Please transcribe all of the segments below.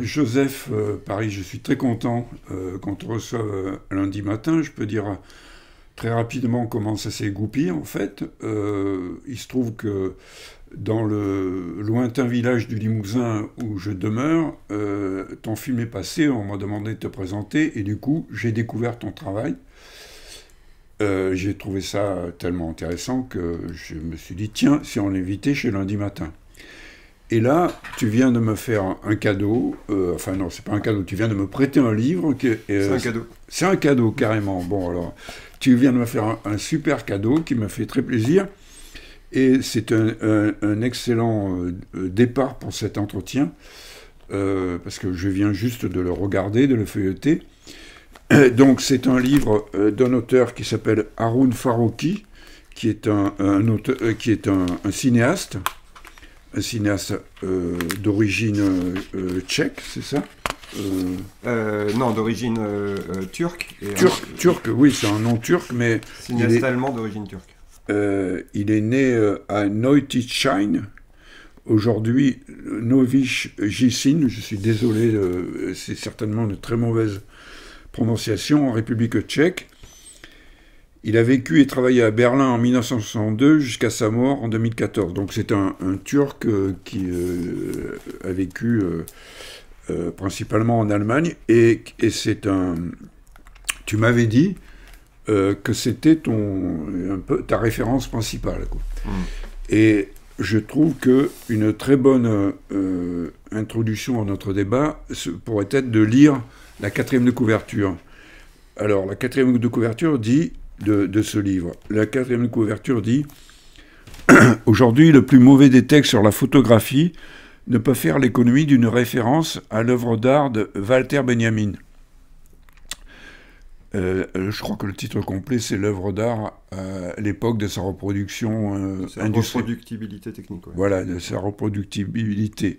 Joseph, pareil, je suis très content qu'on te reçoive lundi matin. Je peux dire très rapidement comment ça s'est goupillé en fait. Il se trouve que dans le lointain village du Limousin où je demeure, ton film est passé, on m'a demandé de te présenter et du coup j'ai découvert ton travail. J'ai trouvé ça tellement intéressant que je me suis dit tiens, si on l'invitait chez lundi matin. Et là, tu viens de me faire un cadeau, enfin non, c'est pas un cadeau, tu viens de me prêter un livre. C'est un cadeau. C'est un cadeau, carrément. Bon, alors, tu viens de me faire un super cadeau qui m'a fait très plaisir. Et c'est un excellent départ pour cet entretien, parce que je viens juste de le regarder, de le feuilleter. Donc, c'est un livre d'un auteur qui s'appelle Haroun Farroki, qui est un cinéaste. Un cinéaste d'origine tchèque, c'est ça Non, d'origine turque. Turc, oui, c'est un nom turc, mais... Cinéaste allemand d'origine turque. Il est né à Neutytschein, aujourd'hui Novi Jičín, je suis désolé, c'est certainement une très mauvaise prononciation, en République tchèque. Il a vécu et travaillé à Berlin en 1962 jusqu'à sa mort en 2014. Donc c'est un Turc qui a vécu principalement en Allemagne. Et c'est un... Tu m'avais dit que c'était un peu ta référence principale, quoi. Et je trouve qu'une très bonne introduction à notre débat pourrait être de lire la 4e de couverture. Alors la 4e de couverture dit... De ce livre. La 4e de couverture dit « Aujourd'hui, le plus mauvais des textes sur la photographie ne peut faire l'économie d'une référence à l'œuvre d'art de Walter Benjamin. » Je crois que le titre complet, c'est l'œuvre d'art à l'époque de sa reproduction industrielle. Reproductibilité technique. Ouais. Voilà, de sa reproductibilité.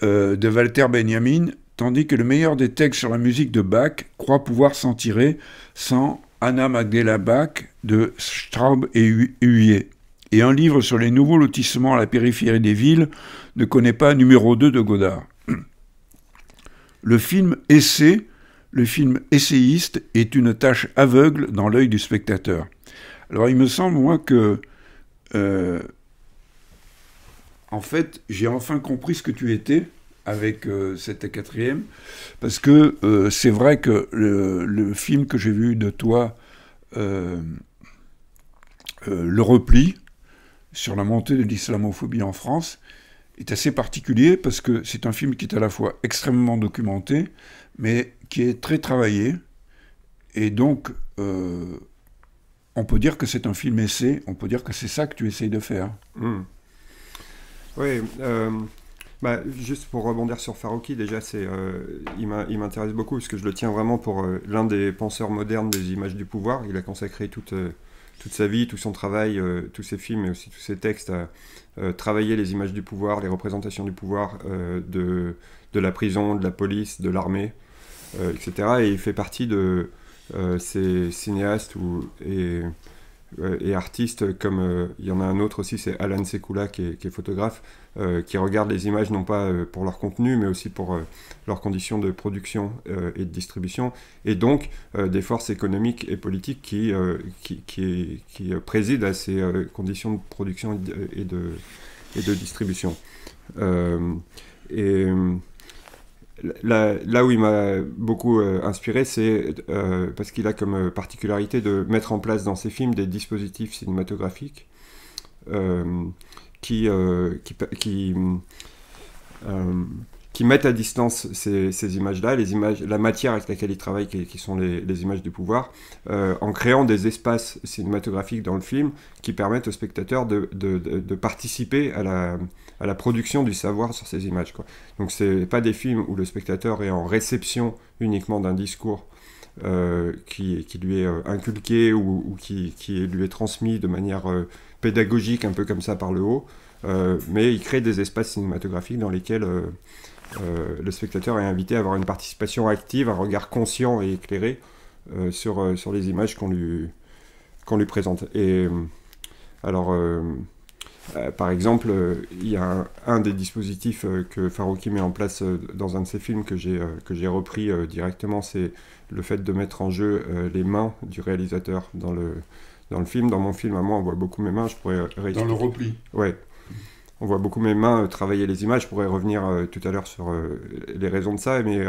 De Walter Benjamin, tandis que le meilleur des textes sur la musique de Bach croit pouvoir s'en tirer sans Anna Magdalena Bach de Straub et Huyer. Et un livre sur les nouveaux lotissements à la périphérie des villes ne connaît pas numéro 2 de Godard. Le film essai, le film essayiste, est une tâche aveugle dans l'œil du spectateur. Alors il me semble, moi, que... en fait, j'ai enfin compris ce que tu étais avec cette 4e, parce que c'est vrai que le film que j'ai vu de toi, Le Repli, sur la montée de l'islamophobie en France, est assez particulier, parce que c'est un film qui est à la fois extrêmement documenté, mais qui est très travaillé, et donc on peut dire que c'est un film essai, on peut dire que c'est ça que tu essayes de faire. Oui, juste pour rebondir sur Farroki, déjà, il m'intéresse beaucoup parce que je le tiens vraiment pour l'un des penseurs modernes des images du pouvoir. Il a consacré toute sa vie, tout son travail, tous ses films et aussi tous ses textes à travailler les images du pouvoir, les représentations du pouvoir, de la prison, de la police, de l'armée, etc. Et il fait partie de ces cinéastes et artistes comme il y en a un autre aussi, c'est Alan Sekula qui est photographe, qui regarde les images non pas pour leur contenu mais aussi pour leurs conditions de production et de distribution, et donc des forces économiques et politiques qui président à ces conditions de production et de distribution. Là où il m'a beaucoup inspiré, c'est parce qu'il a comme particularité de mettre en place dans ses films des dispositifs cinématographiques qui mettent à distance ces images-là, la matière avec laquelle il travaille, qui sont les images du pouvoir, en créant des espaces cinématographiques dans le film qui permettent au spectateur de participer à la production du savoir sur ces images, quoi. Donc c'est pas des films où le spectateur est en réception uniquement d'un discours qui lui est inculqué ou qui lui est transmis de manière pédagogique, un peu comme ça par le haut, mais il crée des espaces cinématographiques dans lesquels le spectateur est invité à avoir une participation active, un regard conscient et éclairé sur les images qu'on lui présente. Et alors Par exemple, il y a un des dispositifs que Farocki met en place dans un de ses films que j'ai repris directement, c'est le fait de mettre en jeu les mains du réalisateur dans le film. Dans mon film, à moi, on voit beaucoup mes mains. Je pourrais Dans le repli. Ouais. On voit beaucoup mes mains travailler les images. Je pourrais revenir tout à l'heure sur les raisons de ça, mais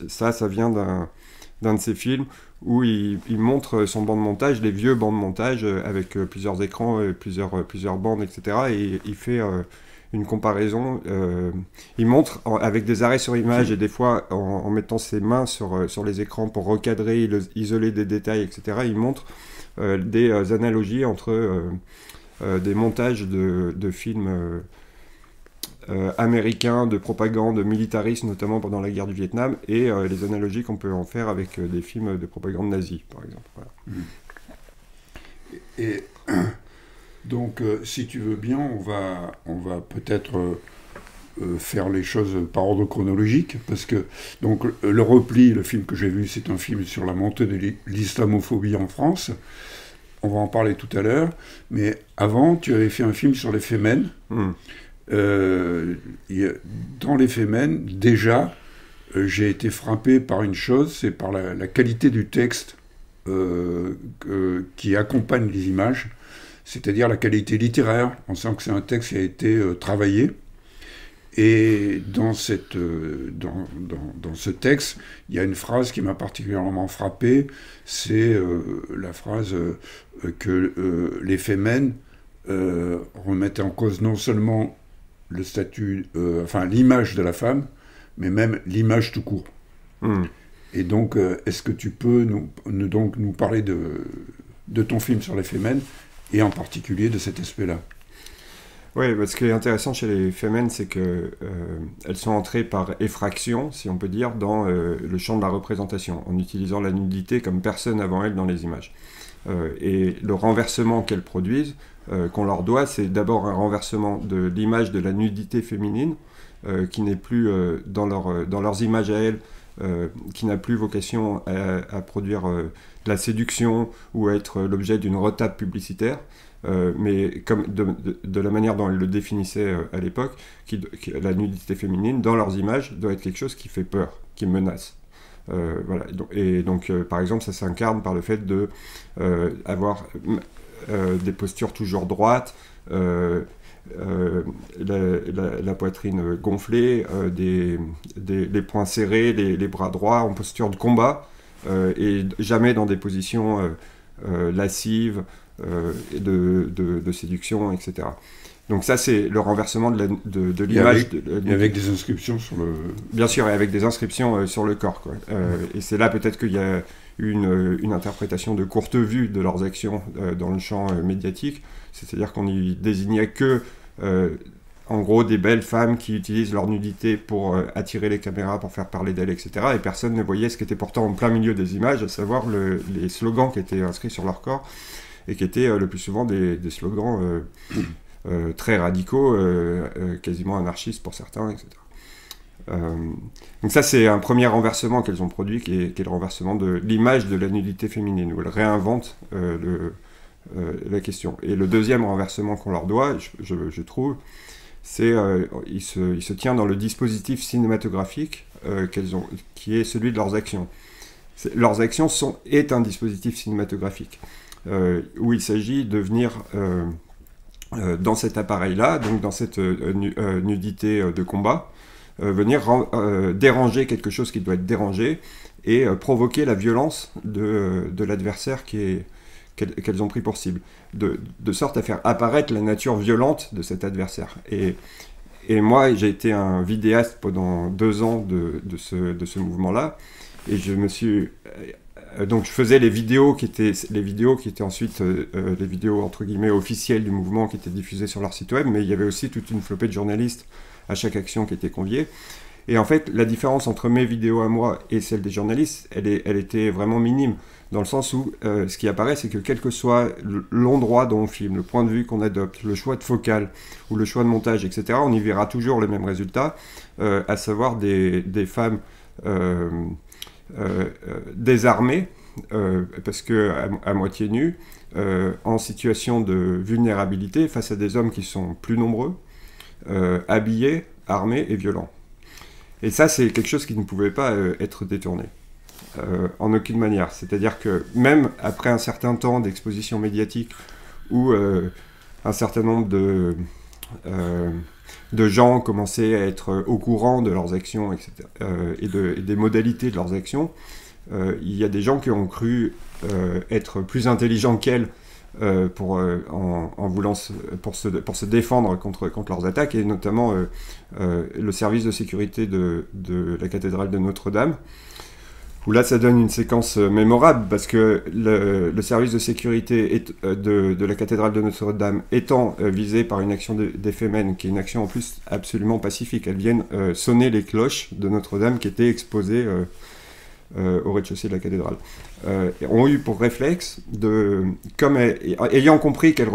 ça vient d'un de ses films où il montre son banc de montage, les vieux bancs de montage avec plusieurs écrans, plusieurs bandes, etc. Et il fait une comparaison. Il montre avec des arrêts sur image et des fois en mettant ses mains sur les écrans pour recadrer, isoler des détails, etc. Il montre des analogies entre des montages de films américains, de propagande militariste, notamment pendant la guerre du Vietnam, et les analogies qu'on peut en faire avec des films de propagande nazie, par exemple. Voilà. Et donc, si tu veux bien, on va peut-être faire les choses par ordre chronologique, parce que donc Le Repli, le film que j'ai vu, c'est un film sur la montée de l'islamophobie en France. On va en parler tout à l'heure, mais avant, tu avais fait un film sur les Femen. Dans les Femen, déjà, j'ai été frappé par une chose, c'est par la qualité du texte qui accompagne les images, c'est-à-dire la qualité littéraire. On sent que c'est un texte qui a été travaillé. Et dans ce texte, il y a une phrase qui m'a particulièrement frappé, c'est la phrase que les Femen remettaient en cause non seulement le statut, l'image de la femme, mais même l'image tout court. Et donc, est-ce que tu peux nous parler de ton film sur les Femen, et en particulier de cet aspect-là? Oui, ce qui est intéressant chez les Femen, c'est qu'elles sont entrées par effraction, si on peut dire, dans le champ de la représentation, en utilisant la nudité comme personne avant elles dans les images. Et le renversement qu'elles produisent, qu'on leur doit, c'est d'abord un renversement de l'image de la nudité féminine, qui n'est plus dans leurs images à elles, qui n'a plus vocation à produire de la séduction ou à être l'objet d'une retape publicitaire, mais comme de la manière dont elles le définissaient à l'époque, la nudité féminine, dans leurs images, doit être quelque chose qui fait peur, qui menace. Voilà. Et donc, par exemple, ça s'incarne par le fait d'avoir des postures toujours droites, la poitrine gonflée, les poings serrés, les bras droits en posture de combat, et jamais dans des positions lascives, de séduction, etc. Donc ça, c'est le renversement de l'image. Et avec des inscriptions sur le... Bien sûr, et avec des inscriptions sur le corps, quoi. Et c'est là peut-être qu'il y a une interprétation de courte vue de leurs actions dans le champ médiatique. C'est-à-dire qu'on n'y désignait que, en gros, des belles femmes qui utilisent leur nudité pour attirer les caméras, pour faire parler d'elles, etc. Et personne ne voyait ce qui était pourtant en plein milieu des images, à savoir les slogans qui étaient inscrits sur leur corps, et qui étaient le plus souvent des slogans très radicaux, quasiment anarchistes pour certains, etc. Donc ça, c'est un premier renversement qu'elles ont produit, qui est le renversement de l'image de la nudité féminine, où elles réinventent la question. Et le deuxième renversement qu'on leur doit, je trouve, c'est il se tient dans le dispositif cinématographique qui est celui de leurs actions. Leurs actions est un dispositif cinématographique, où il s'agit de venir dans cet appareil-là, donc dans cette nudité de combat, venir déranger quelque chose qui doit être dérangé et provoquer la violence de l'adversaire qu'elles ont pris pour cible, de sorte à faire apparaître la nature violente de cet adversaire. Et moi, j'ai été un vidéaste pendant 2 ans de ce mouvement-là, et je me suis... Donc je faisais les vidéos qui étaient ensuite les vidéos entre guillemets officielles du mouvement qui étaient diffusées sur leur site web, mais il y avait aussi toute une flopée de journalistes à chaque action qui était conviée. Et en fait, la différence entre mes vidéos à moi et celles des journalistes, elle était vraiment minime, dans le sens où ce qui apparaît, c'est que quel que soit l'endroit dont on filme, le point de vue qu'on adopte, le choix de focale ou le choix de montage, etc., on y verra toujours le même résultat, à savoir des femmes désarmées, parce que à moitié nus, en situation de vulnérabilité face à des hommes qui sont plus nombreux, habillés, armés et violents. Et ça, c'est quelque chose qui ne pouvait pas être détourné. En aucune manière. C'est-à-dire que même après un certain temps d'exposition médiatique où un certain nombre de gens commençaient à être au courant de leurs actions, etc., et des modalités de leurs actions, il y a des gens qui ont cru être plus intelligents qu'elles en voulant pour se défendre contre leurs attaques, et notamment le service de sécurité de la cathédrale de Notre-Dame, où là ça donne une séquence mémorable, parce que le service de sécurité de la cathédrale de Notre-Dame étant visé par une action des Femen, qui est une action en plus absolument pacifique, elles viennent sonner les cloches de Notre-Dame qui étaient exposées au rez-de-chaussée de la cathédrale, ont eu pour réflexe, ayant compris qu'elles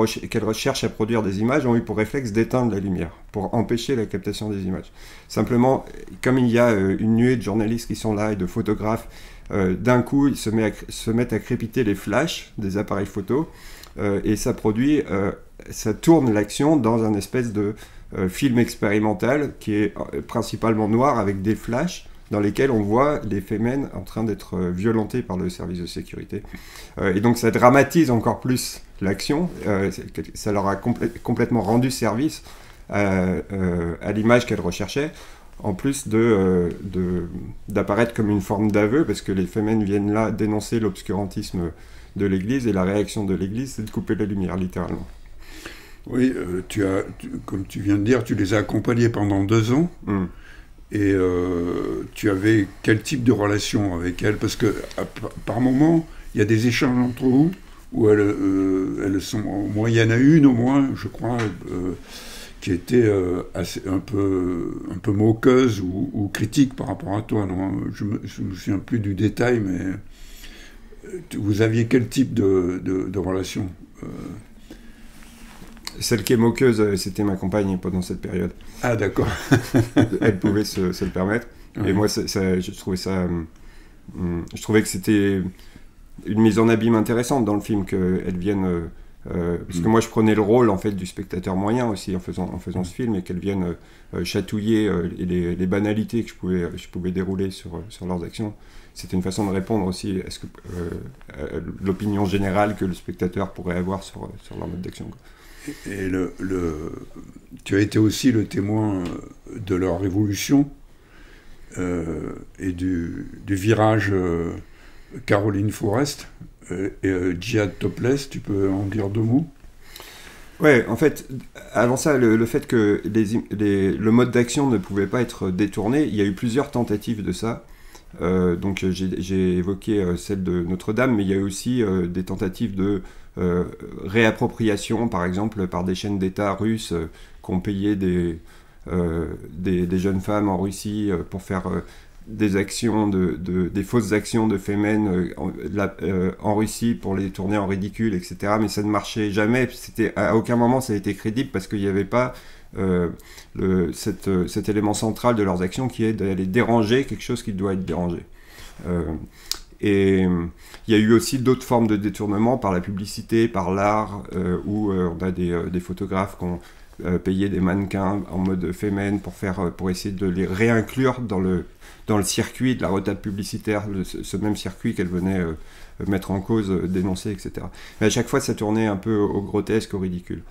recherchent à produire des images, ont eu pour réflexe d'éteindre la lumière, pour empêcher la captation des images. Simplement, comme il y a une nuée de journalistes qui sont là et de photographes, d'un coup, ils se mettent à crépiter les flashs des appareils photo, et ça tourne l'action dans un espèce de film expérimental qui est principalement noir, avec des flashs dans lesquels on voit les Femen en train d'être violentés par le service de sécurité. Et donc ça dramatise encore plus l'action, ça leur a complètement rendu service à l'image qu'elles recherchaient, en plus d'apparaître comme une forme d'aveu, parce que les Femen viennent là dénoncer l'obscurantisme de l'Église, et la réaction de l'Église, c'est de couper la lumière, littéralement. Oui, comme tu viens de dire, tu les as accompagnés pendant 2 ans. Et tu avais quel type de relation avec elles? Parce que par moment, il y a des échanges entre vous, où elles sont... Moi, il y en a une au moins, je crois, qui était un peu moqueuse ou critique par rapport à toi. Non, je me souviens plus du détail, mais vous aviez quel type de relation? Celle qui est moqueuse, c'était ma compagne pendant cette période. Ah, d'accord. Elle pouvait se le permettre. Ouais. Et moi, je trouvais ça... je trouvais que c'était une mise en abîme intéressante dans le film, qu'elle vienne... parce que moi, je prenais le rôle, en fait, du spectateur moyen aussi, en faisant ce film, et qu'elle vienne chatouiller les banalités que je pouvais dérouler sur leurs actions. C'était une façon de répondre aussi à l'opinion générale que le spectateur pourrait avoir sur leur mode d'action, quoi. Et tu as été aussi le témoin de leur révolution et du virage Caroline Forrest et Jihad Topless. Tu peux en dire 2 mots? Ouais, en fait, avant ça, le fait que le mode d'action ne pouvait pas être détourné, il y a eu plusieurs tentatives de ça. Donc j'ai évoqué celle de Notre-Dame, mais il y a eu aussi des tentatives de réappropriation, par exemple par des chaînes d'État russes qui ont payé des jeunes femmes en Russie pour faire des actions, des fausses actions de Femen en Russie pour les tourner en ridicule, etc. Mais ça ne marchait jamais, à aucun moment ça a été crédible, parce qu'il n'y avait pas cet élément central de leurs actions, qui est d'aller déranger quelque chose qui doit être dérangé. Et il y a eu aussi d'autres formes de détournement par la publicité, par l'art, où on a des photographes qui ont payé des mannequins en mode Femen pour essayer de les réinclure dans le circuit de la retape publicitaire, ce même circuit qu'elles venaient mettre en cause, dénoncer, etc. Mais à chaque fois, ça tournait un peu au grotesque, au ridicule.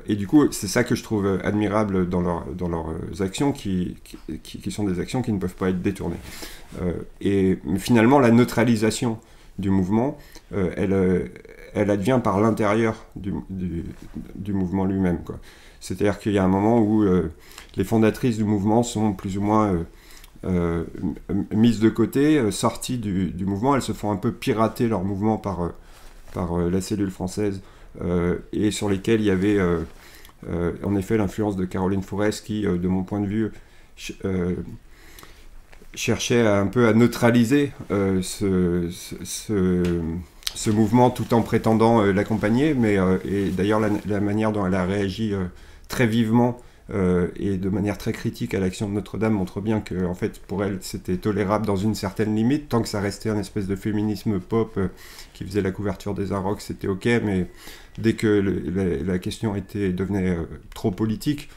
Et du coup, c'est ça que je trouve admirable dans leurs actions, qui sont des actions qui ne peuvent pas être détournées. Et finalement, la neutralisation du mouvement, elle advient par l'intérieur du mouvement lui-même, quoi. C'est-à-dire qu'il y a un moment où les fondatrices du mouvement sont plus ou moins mises de côté, sorties du mouvement. Elles se font un peu pirater leur mouvement par la cellule française, et sur lesquels il y avait en effet l'influence de Caroline Forrest, qui, de mon point de vue, cherchait un peu à neutraliser ce mouvement, tout en prétendant l'accompagner. Et d'ailleurs, la manière dont elle a réagi très vivement et de manière très critique à l'action de Notre-Dame, montre bien que, en fait, pour elle, c'était tolérable dans une certaine limite, tant que ça restait un espèce de féminisme pop qui faisait la couverture des Arocs, c'était ok, mais dès que la question devenait trop politique,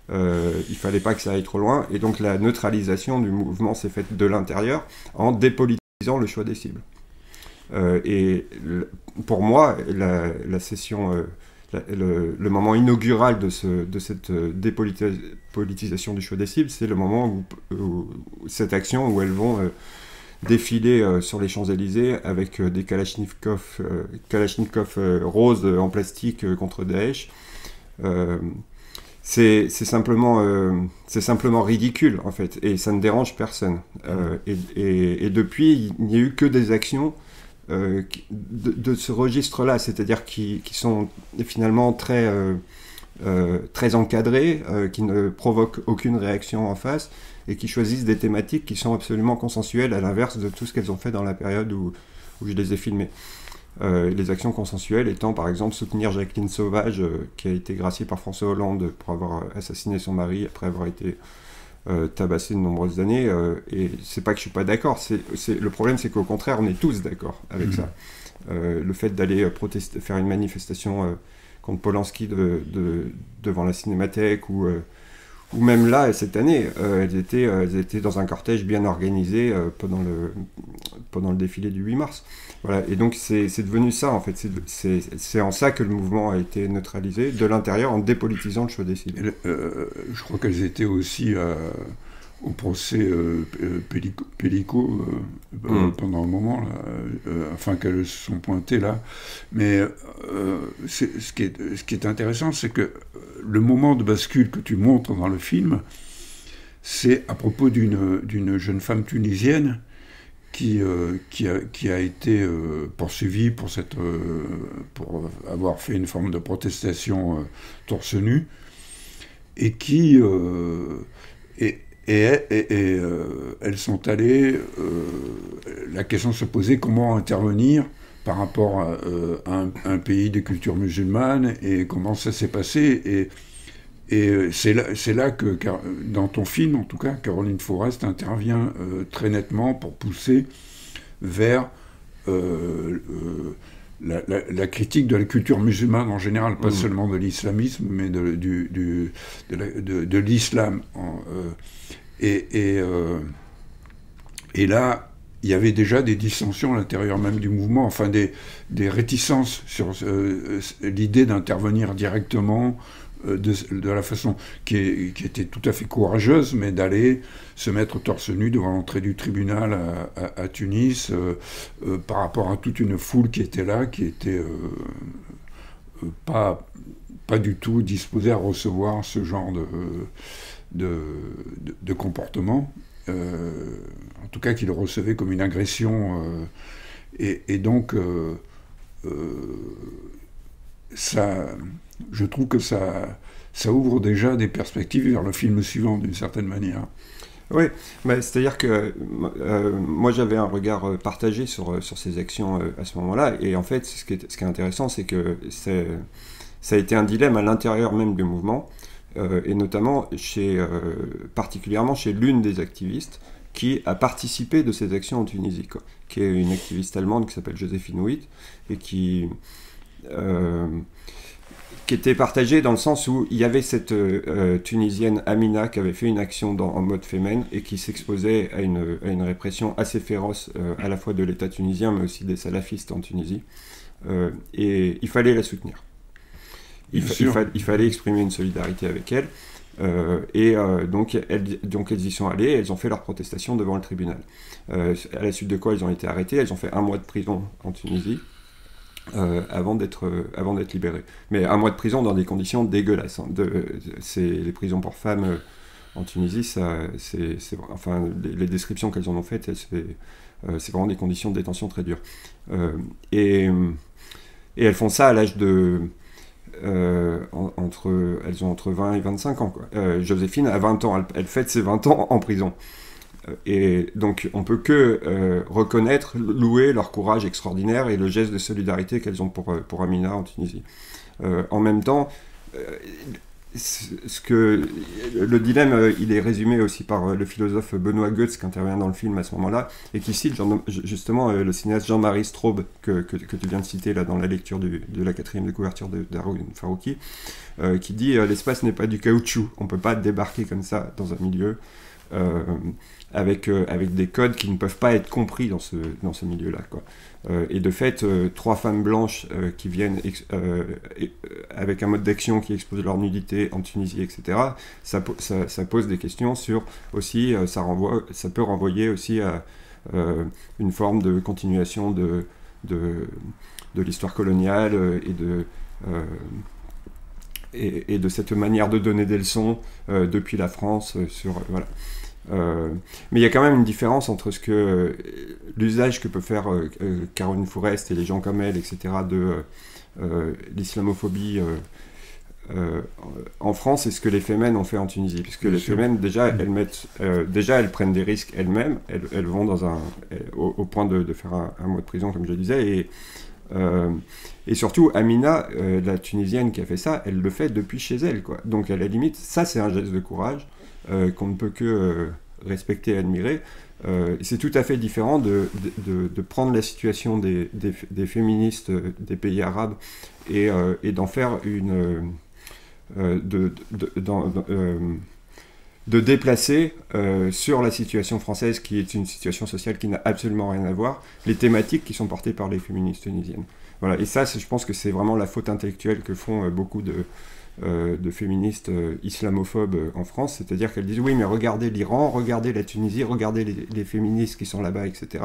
il fallait pas que ça aille trop loin, et donc la neutralisation du mouvement s'est faite de l'intérieur en dépolitisant le choix des cibles. Pour moi, la session, le moment inaugural de cette dépolitisation du choix des cibles, c'est le moment où cette action où elles vont défiler sur les Champs-Élysées avec des Kalachnikov roses en plastique contre Daesh. C'est simplement ridicule, en fait, et ça ne dérange personne. Et depuis, il n'y a eu que des actions de ce registre-là, c'est-à-dire qui sont finalement très encadrées, qui ne provoquent aucune réaction en face, et qui choisissent des thématiques qui sont absolument consensuelles, à l'inverse de tout ce qu'elles ont fait dans la période où je les ai filmées. Les actions consensuelles étant par exemple soutenir Jacqueline Sauvage, qui a été graciée par François Hollande pour avoir assassiné son mari après avoir été tabassé de nombreuses années, et c'est pas que je suis pas d'accord, le problème c'est qu'au contraire on est tous d'accord avec ça. Le fait d'aller faire une manifestation contre Polanski devant la Cinémathèque, ou même là cette année, elles étaient dans un cortège bien organisé pendant le défilé du 8 mars. Voilà, et donc c'est devenu ça en fait, c'est en ça que le mouvement a été neutralisé de l'intérieur en dépolitisant le choix des cibles. Je crois qu'elles étaient aussi au procès Pellico pendant un moment, là, enfin qu'elles se sont pointées là. Mais ce qui est intéressant, c'est que le moment de bascule que tu montres dans le film, c'est à propos d'une jeune femme tunisienne qui a été poursuivie pour avoir fait une forme de protestation torse nu, et qui elles sont allées, la question se posait comment intervenir par rapport à un pays de culture musulmane, et comment ça s'est passé. Et c'est là que, dans ton film, en tout cas, Caroline Forest intervient très nettement pour pousser vers la critique de la culture musulmane en général, pas seulement de l'islamisme, mais de l'islam. Et là, il y avait déjà des dissensions à l'intérieur même du mouvement, enfin des réticences sur l'idée d'intervenir directement, de la façon qui était tout à fait courageuse, mais d'aller se mettre torse nu devant l'entrée du tribunal à Tunis, par rapport à toute une foule qui était là, qui était pas du tout disposée à recevoir ce genre de comportement, en tout cas qui le recevait comme une agression, et donc ça, je trouve que ça ouvre déjà des perspectives vers le film suivant, d'une certaine manière. Oui, c'est-à-dire que moi j'avais un regard partagé sur ces actions à ce moment-là, et en fait ce qui est intéressant, c'est que ça a été un dilemme à l'intérieur même du mouvement, et notamment particulièrement chez l'une des activistes qui a participé de ces actions en Tunisie, qui est une activiste allemande qui s'appelle Joséphine Witt, et qui était partagée dans le sens où il y avait cette Tunisienne Amina qui avait fait une action en mode féminin et qui s'exposait à une répression assez féroce, à la fois de l'État tunisien mais aussi des salafistes en Tunisie, et il fallait la soutenir. Il fallait exprimer une solidarité avec elle, donc elles y sont allées, elles ont fait leur protestation devant le tribunal, à la suite de quoi elles ont été arrêtées, elles ont fait 1 mois de prison en Tunisie, avant d'être libérées. Mais 1 mois de prison dans des conditions dégueulasses. Les prisons pour femmes en Tunisie, enfin, les descriptions qu'elles en ont faites, c'est vraiment des conditions de détention très dures. Et elles font ça à l'âge de... elles ont entre 20 et 25 ans. Joséphine a 20 ans, elle fête ses 20 ans en prison. Et donc on peut que reconnaître, louer leur courage extraordinaire et le geste de solidarité qu'elles ont pour Amina en Tunisie. En même temps, le dilemme, il est résumé aussi par le philosophe Benoît Goetz qui intervient dans le film à ce moment-là et qui cite justement le cinéaste Jean-Marie Straub que tu viens de citer là dans la lecture de la 4e de couverture de Haroun Farroukhi, qui dit l'espace n'est pas du caoutchouc, on peut pas débarquer comme ça dans un milieu avec des codes qui ne peuvent pas être compris dans ce milieu-là, quoi. Et de fait, 3 femmes blanches qui viennent avec un mode d'action qui expose leur nudité en Tunisie, etc., ça pose des questions sur aussi, ça peut renvoyer aussi à une forme de continuation de l'histoire coloniale et de cette manière de donner des leçons depuis la France voilà. Mais il y a quand même une différence entre l'usage que peut faire Caroline Fourest et les gens comme elle, etc., de l'islamophobie en France et ce que les Femen ont fait en Tunisie. Puisque les Femen, déjà, elles prennent des risques elles-mêmes, elles vont au point de faire un mois de prison, comme je le disais, et surtout, Amina, la Tunisienne qui a fait ça, elle le fait depuis chez elle, quoi. Donc, à la limite, ça, c'est un geste de courage qu'on ne peut que respecter et admirer. C'est tout à fait différent de prendre la situation des féministes des pays arabes et d'en faire de déplacer sur la situation française, qui est une situation sociale qui n'a absolument rien à voir, les thématiques qui sont portées par les féministes tunisiennes. Voilà. Et ça, je pense que c'est vraiment la faute intellectuelle que font beaucoup de féministes islamophobes en France, c'est-à-dire qu'elles disent oui mais regardez l'Iran, regardez la Tunisie, regardez les féministes qui sont là-bas, etc.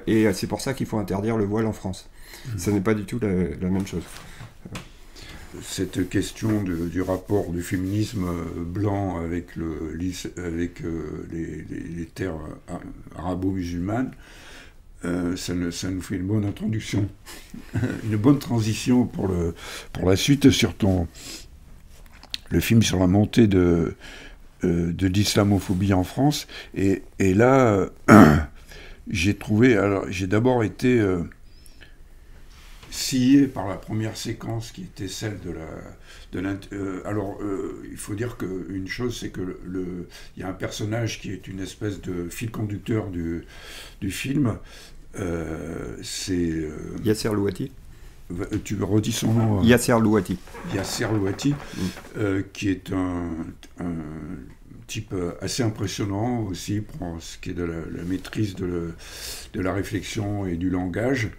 Et c'est pour ça qu'il faut interdire le voile en France. Ça n'est pas du tout la même chose. Cette question du rapport du féminisme blanc avec les terres arabo-musulmanes, ça nous fait une bonne introduction, une bonne transition pour la suite sur le film sur la montée de l'islamophobie en France. Et là, j'ai d'abord été scié par la première séquence qui était celle il faut dire qu'une chose, c'est que il y a un personnage qui est une espèce de fil conducteur du film. C'est Yasser Louati. Tu redis son nom Yasser Louati. Yasser Louati, qui est un type assez impressionnant aussi pour ce qui est de la maîtrise de la réflexion et du langage,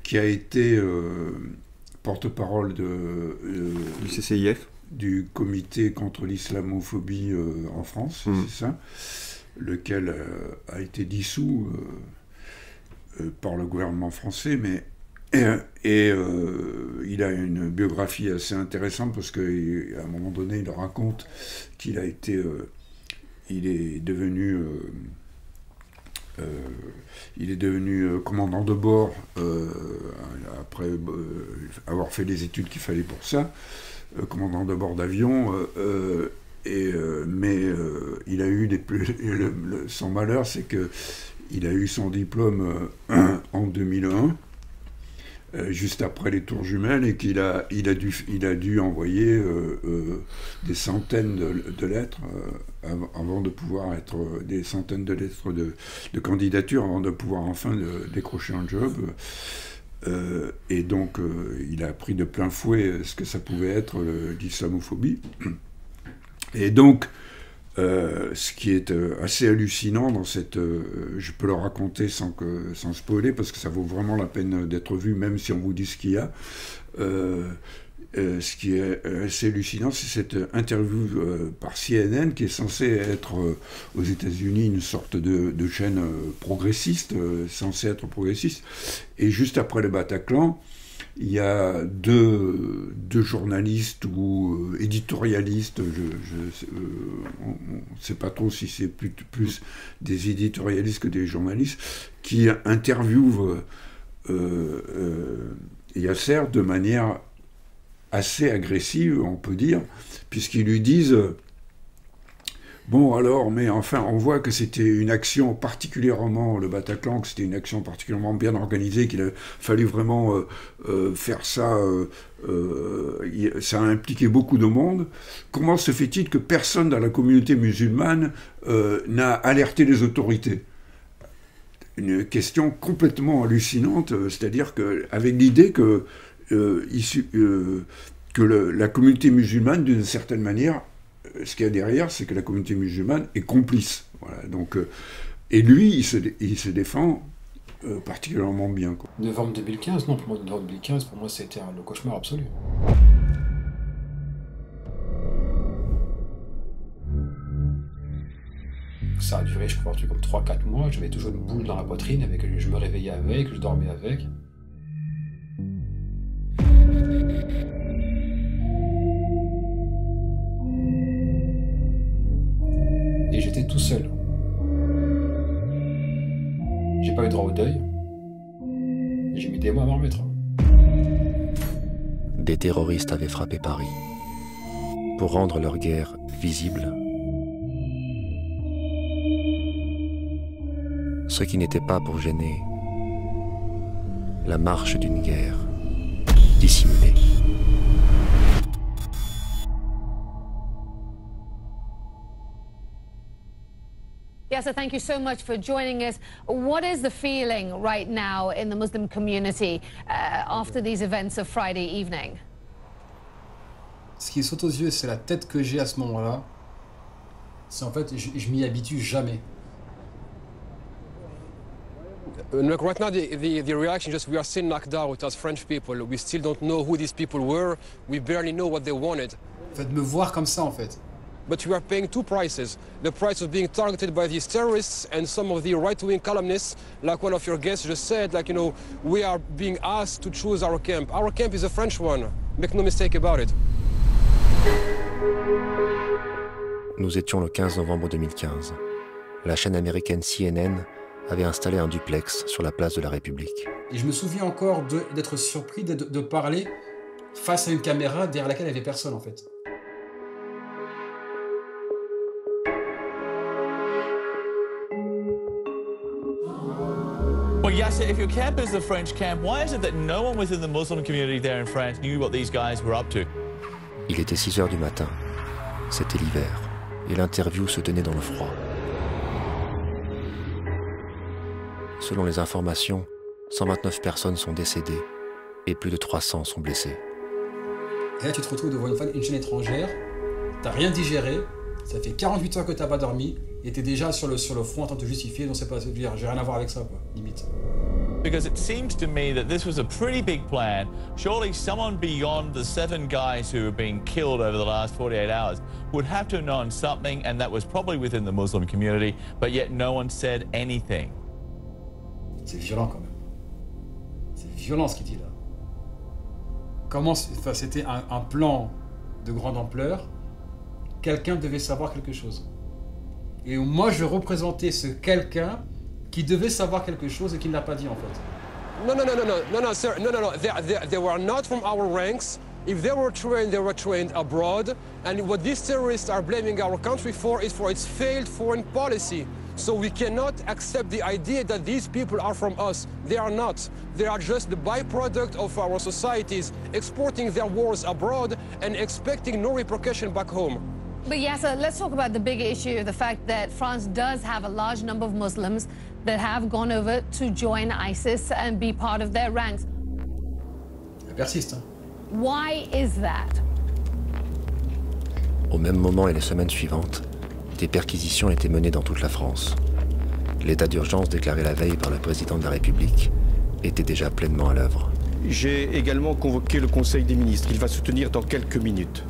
qui a été porte-parole du CCIF, du comité contre l'islamophobie en France, c'est ça, lequel a été dissous par le gouvernement français, mais il a une biographie assez intéressante parce qu'à un moment donné, il raconte qu'il a été, il est devenu commandant de bord après avoir fait les études qu'il fallait pour ça, commandant de bord d'avion. Mais il a eu son malheur, c'est que il a eu son diplôme en 2001, juste après les tours jumelles, et qu'il a dû envoyer des centaines de lettres avant de pouvoir des centaines de lettres de candidature avant de pouvoir enfin décrocher un job. Et donc il a appris de plein fouet ce que ça pouvait être l'islamophobie. Et donc, ce qui est assez hallucinant dans je peux le raconter sans spoiler, parce que ça vaut vraiment la peine d'être vu, même si on vous dit ce qu'il y a. Ce qui est assez hallucinant, c'est cette interview par CNN, qui est censée être aux États-Unis une sorte de chaîne progressiste, censée être progressiste. Et juste après le Bataclan, il y a deux journalistes ou éditorialistes, on ne sait pas trop si c'est plus des éditorialistes que des journalistes, qui interviewent Yasser de manière assez agressive, on peut dire, puisqu'ils lui disent Bon, alors, mais enfin, on voit que c'était une action particulièrement, le Bataclan, que c'était une action particulièrement bien organisée, qu'il a fallu vraiment faire ça. Ça a impliqué beaucoup de monde. Comment se fait-il que personne dans la communauté musulmane n'a alerté les autorités? Une question complètement hallucinante, c'est-à-dire qu'avec l'idée que, la communauté musulmane, d'une certaine manière, ce qu'il y a derrière, c'est que la communauté musulmane est complice. Voilà, donc, et lui, il se défend particulièrement bien, quoi. Novembre 2015, non, pour moi, novembre 2015, pour moi, c'était le cauchemar absolu. Ça a duré, je crois, un truc comme 3-4 mois. J'avais toujours une boule dans la poitrine, je me réveillais avec, je dormais avec. Et j'étais tout seul. J'ai pas eu droit au deuil. Et j'ai mis des mois à m'en remettre. Des terroristes avaient frappé Paris pour rendre leur guerre visible. Ce qui n'était pas pour gêner la marche d'une guerre dissimulée. Yasser, thank you so much for joining us. What is the feeling right now in the Muslim community after these events of Friday evening? Ce qui saute aux yeux, c'est la tête que j'ai à ce moment-là. C'est en fait, je m'y habitue jamais. Look, right now the reaction just we are still knocked out as French people. We still don't know who these people were. We barely know what they wanted. En fait, me voir comme ça, en fait. But we are paying two prices. The price of being targeted by these terrorists and some of the right-wing columnists, like one of your guests just said, like, you know, we are being asked to choose our camp. Our camp is a French one. Make no mistake about it. Nous étions le 15 novembre 2015. La chaîne américaine CNN avait installé un duplex sur la place de la République. Et je me souviens encore d'être surpris de parler face à une caméra derrière laquelle il n'y avait personne, en fait. Well, Yasser, if your camp is the French camp, why is it that no one within the Muslim community there in France knew what these guys were up to? Il était 6 heures du matin. C'était l'hiver. Et l'interview se tenait dans le froid. Selon les informations, 129 personnes sont décédées et plus de 300 sont blessées. Et là, tu te retrouves devant une chaîne étrangère, t'as rien digéré, ça fait 48 heures que t'as pas dormi, et t'es déjà sur le front en train de te justifier, non c'est pas, j'ai rien à voir avec ça, quoi, limite. Because it seems to me that this was a pretty big plan. Surely someone beyond the 7 guys who have been killed over the last 48 hours would have to have known something, and that was probably within the Muslim community, but yet no one said anything. C'est violent quand même. C'est violent ce qu'il dit là. Comment, enfin, c'était un plan de grande ampleur. Quelqu'un devait savoir quelque chose. Et moi, je représentais ce quelqu'un qui devait savoir quelque chose et qui ne l'a pas dit en fait. No, sir. No. They were not from our ranks. If they were trained abroad. And what these terrorists are blaming our country for is for its failed foreign policy. So we cannot accept the idea that these people are from us. They are not. They are just the byproduct of our societies, exporting their wars abroad and expecting no repercussion back home. But Yasser, let's talk about the bigger issue, the fact that France does have a large number of Muslims that have gone over to join ISIS and be part of their ranks. Elle persiste. Hein. Why is that? Au même moment et les semaines suivantes, des perquisitions étaient menées dans toute la France. L'état d'urgence déclaré la veille par le président de la République était déjà pleinement à l'œuvre. J'ai également convoqué le Conseil des ministres. Il va se tenir dans quelques minutes.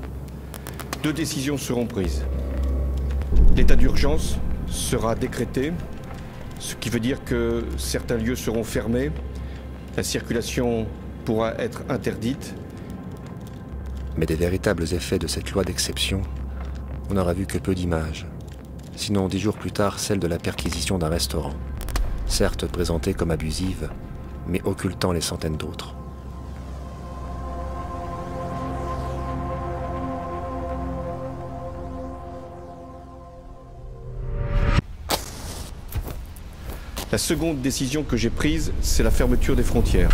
2 décisions seront prises. L'état d'urgence sera décrété, ce qui veut dire que certains lieux seront fermés, la circulation pourra être interdite. Mais des véritables effets de cette loi d'exception, on n'aura vu que peu d'images. Sinon 10 jours plus tard, celle de la perquisition d'un restaurant, certes présentée comme abusive, mais occultant les centaines d'autres. La seconde décision que j'ai prise, c'est la fermeture des frontières.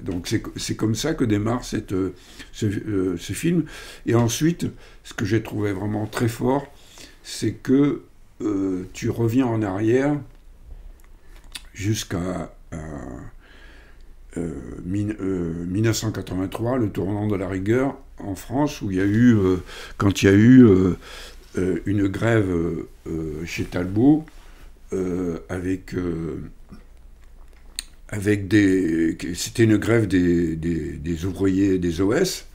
Donc c'est comme ça que démarre ce film. Et ensuite, ce que j'ai trouvé vraiment très fort, c'est que tu reviens en arrière jusqu'à 1983, le tournant de la rigueur en France, où il y a eu, quand il y a eu une grève chez Talbot, avec c'était une grève des ouvriers des OS.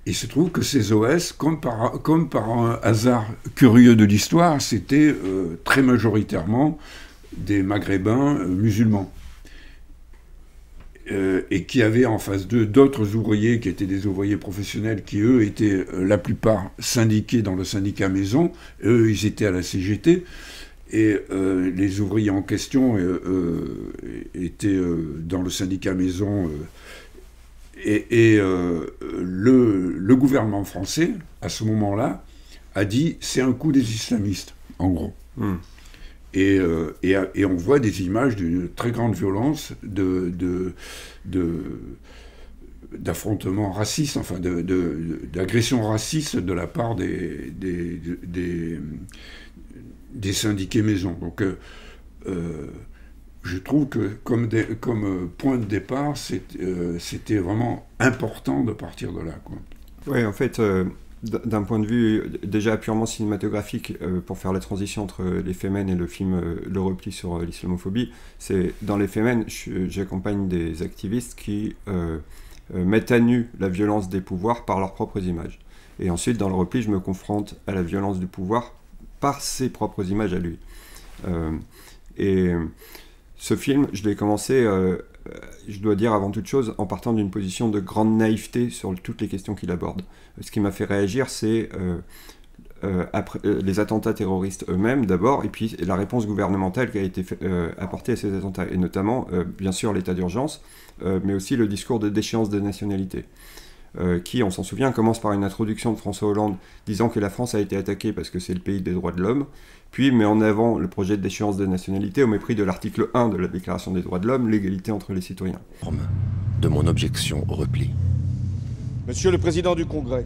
Il se trouve que ces OS, comme par un hasard curieux de l'histoire, c'était très majoritairement des Maghrébins musulmans. Et qui avaient en face d'eux d'autres ouvriers qui étaient des ouvriers professionnels qui, eux, étaient la plupart syndiqués dans le syndicat Maison. Eux, ils étaient à la CGT. Et les ouvriers en question étaient dans le syndicat Maison. Le gouvernement français, à ce moment-là, a dit « c'est un coup des islamistes », en gros. Et on voit des images d'une très grande violence, d'affrontements racistes, enfin d'agressions racistes de la part des syndiqués maison. Donc je trouve que comme point de départ, c'était vraiment important de partir de là, quoi. Oui, en fait, d'un point de vue déjà purement cinématographique, pour faire la transition entre Les Femen et le film Le Repli sur l'islamophobie, c'est dans Les Femen, j'accompagne des activistes qui mettent à nu la violence des pouvoirs par leurs propres images. Et ensuite, dans Le Repli, je me confronte à la violence du pouvoir par ses propres images à lui. Et ce film, je l'ai commencé, je dois dire avant toute chose, en partant d'une position de grande naïveté sur toutes les questions qu'il aborde. Ce qui m'a fait réagir, c'est les attentats terroristes eux-mêmes d'abord, et puis la réponse gouvernementale qui a été apportée à ces attentats, et notamment, bien sûr, l'état d'urgence, mais aussi le discours de déchéance des nationalités. Qui, on s'en souvient, commence par une introduction de François Hollande disant que la France a été attaquée parce que c'est le pays des droits de l'homme, puis met en avant le projet de déchéance des nationalités au mépris de l'article 1 de la Déclaration des droits de l'homme, l'égalité entre les citoyens. De mon objection au repli. Monsieur le Président du Congrès,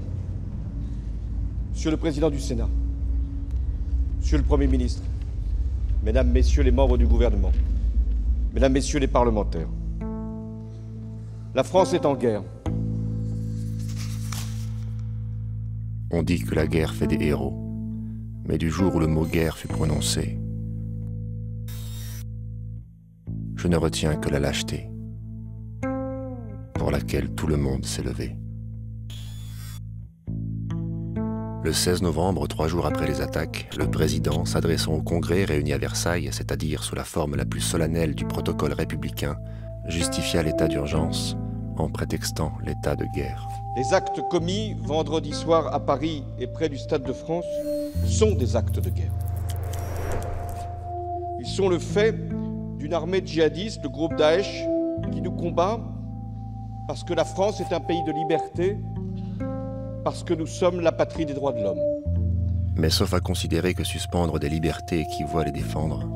Monsieur le Président du Sénat, Monsieur le Premier ministre, Mesdames, Messieurs les membres du gouvernement, Mesdames, Messieurs les parlementaires, la France est en guerre. On dit que la guerre fait des héros, mais du jour où le mot guerre fut prononcé, je ne retiens que la lâcheté pour laquelle tout le monde s'est levé. Le 16 novembre, 3 jours après les attaques, le président, s'adressant au Congrès réuni à Versailles, c'est-à-dire sous la forme la plus solennelle du protocole républicain, justifia l'état d'urgence en prétextant l'état de guerre. Les actes commis vendredi soir à Paris et près du Stade de France sont des actes de guerre. Ils sont le fait d'une armée de djihadistes, le groupe Daesh, qui nous combat parce que la France est un pays de liberté, parce que nous sommes la patrie des droits de l'homme. Mais sauf à considérer que suspendre des libertés équivaut à les défendre,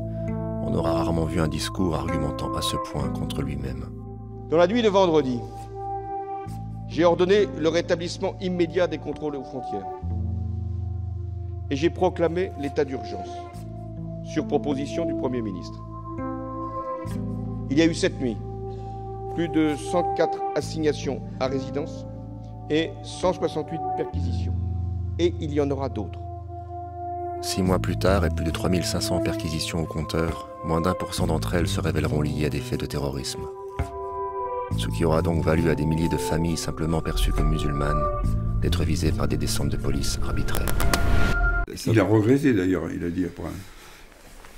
on aura rarement vu un discours argumentant à ce point contre lui-même. Dans la nuit de vendredi, j'ai ordonné le rétablissement immédiat des contrôles aux frontières. Et j'ai proclamé l'état d'urgence, sur proposition du Premier ministre. Il y a eu cette nuit plus de 104 assignations à résidence et 168 perquisitions. Et il y en aura d'autres. 6 mois plus tard et plus de 3500 perquisitions au compteur, moins d'1% d'entre elles se révéleront liées à des faits de terrorisme. Ce qui aura donc valu à des milliers de familles simplement perçues comme musulmanes d'être visées par des descentes de police arbitraires. Il a regretté d'ailleurs, il a dit après.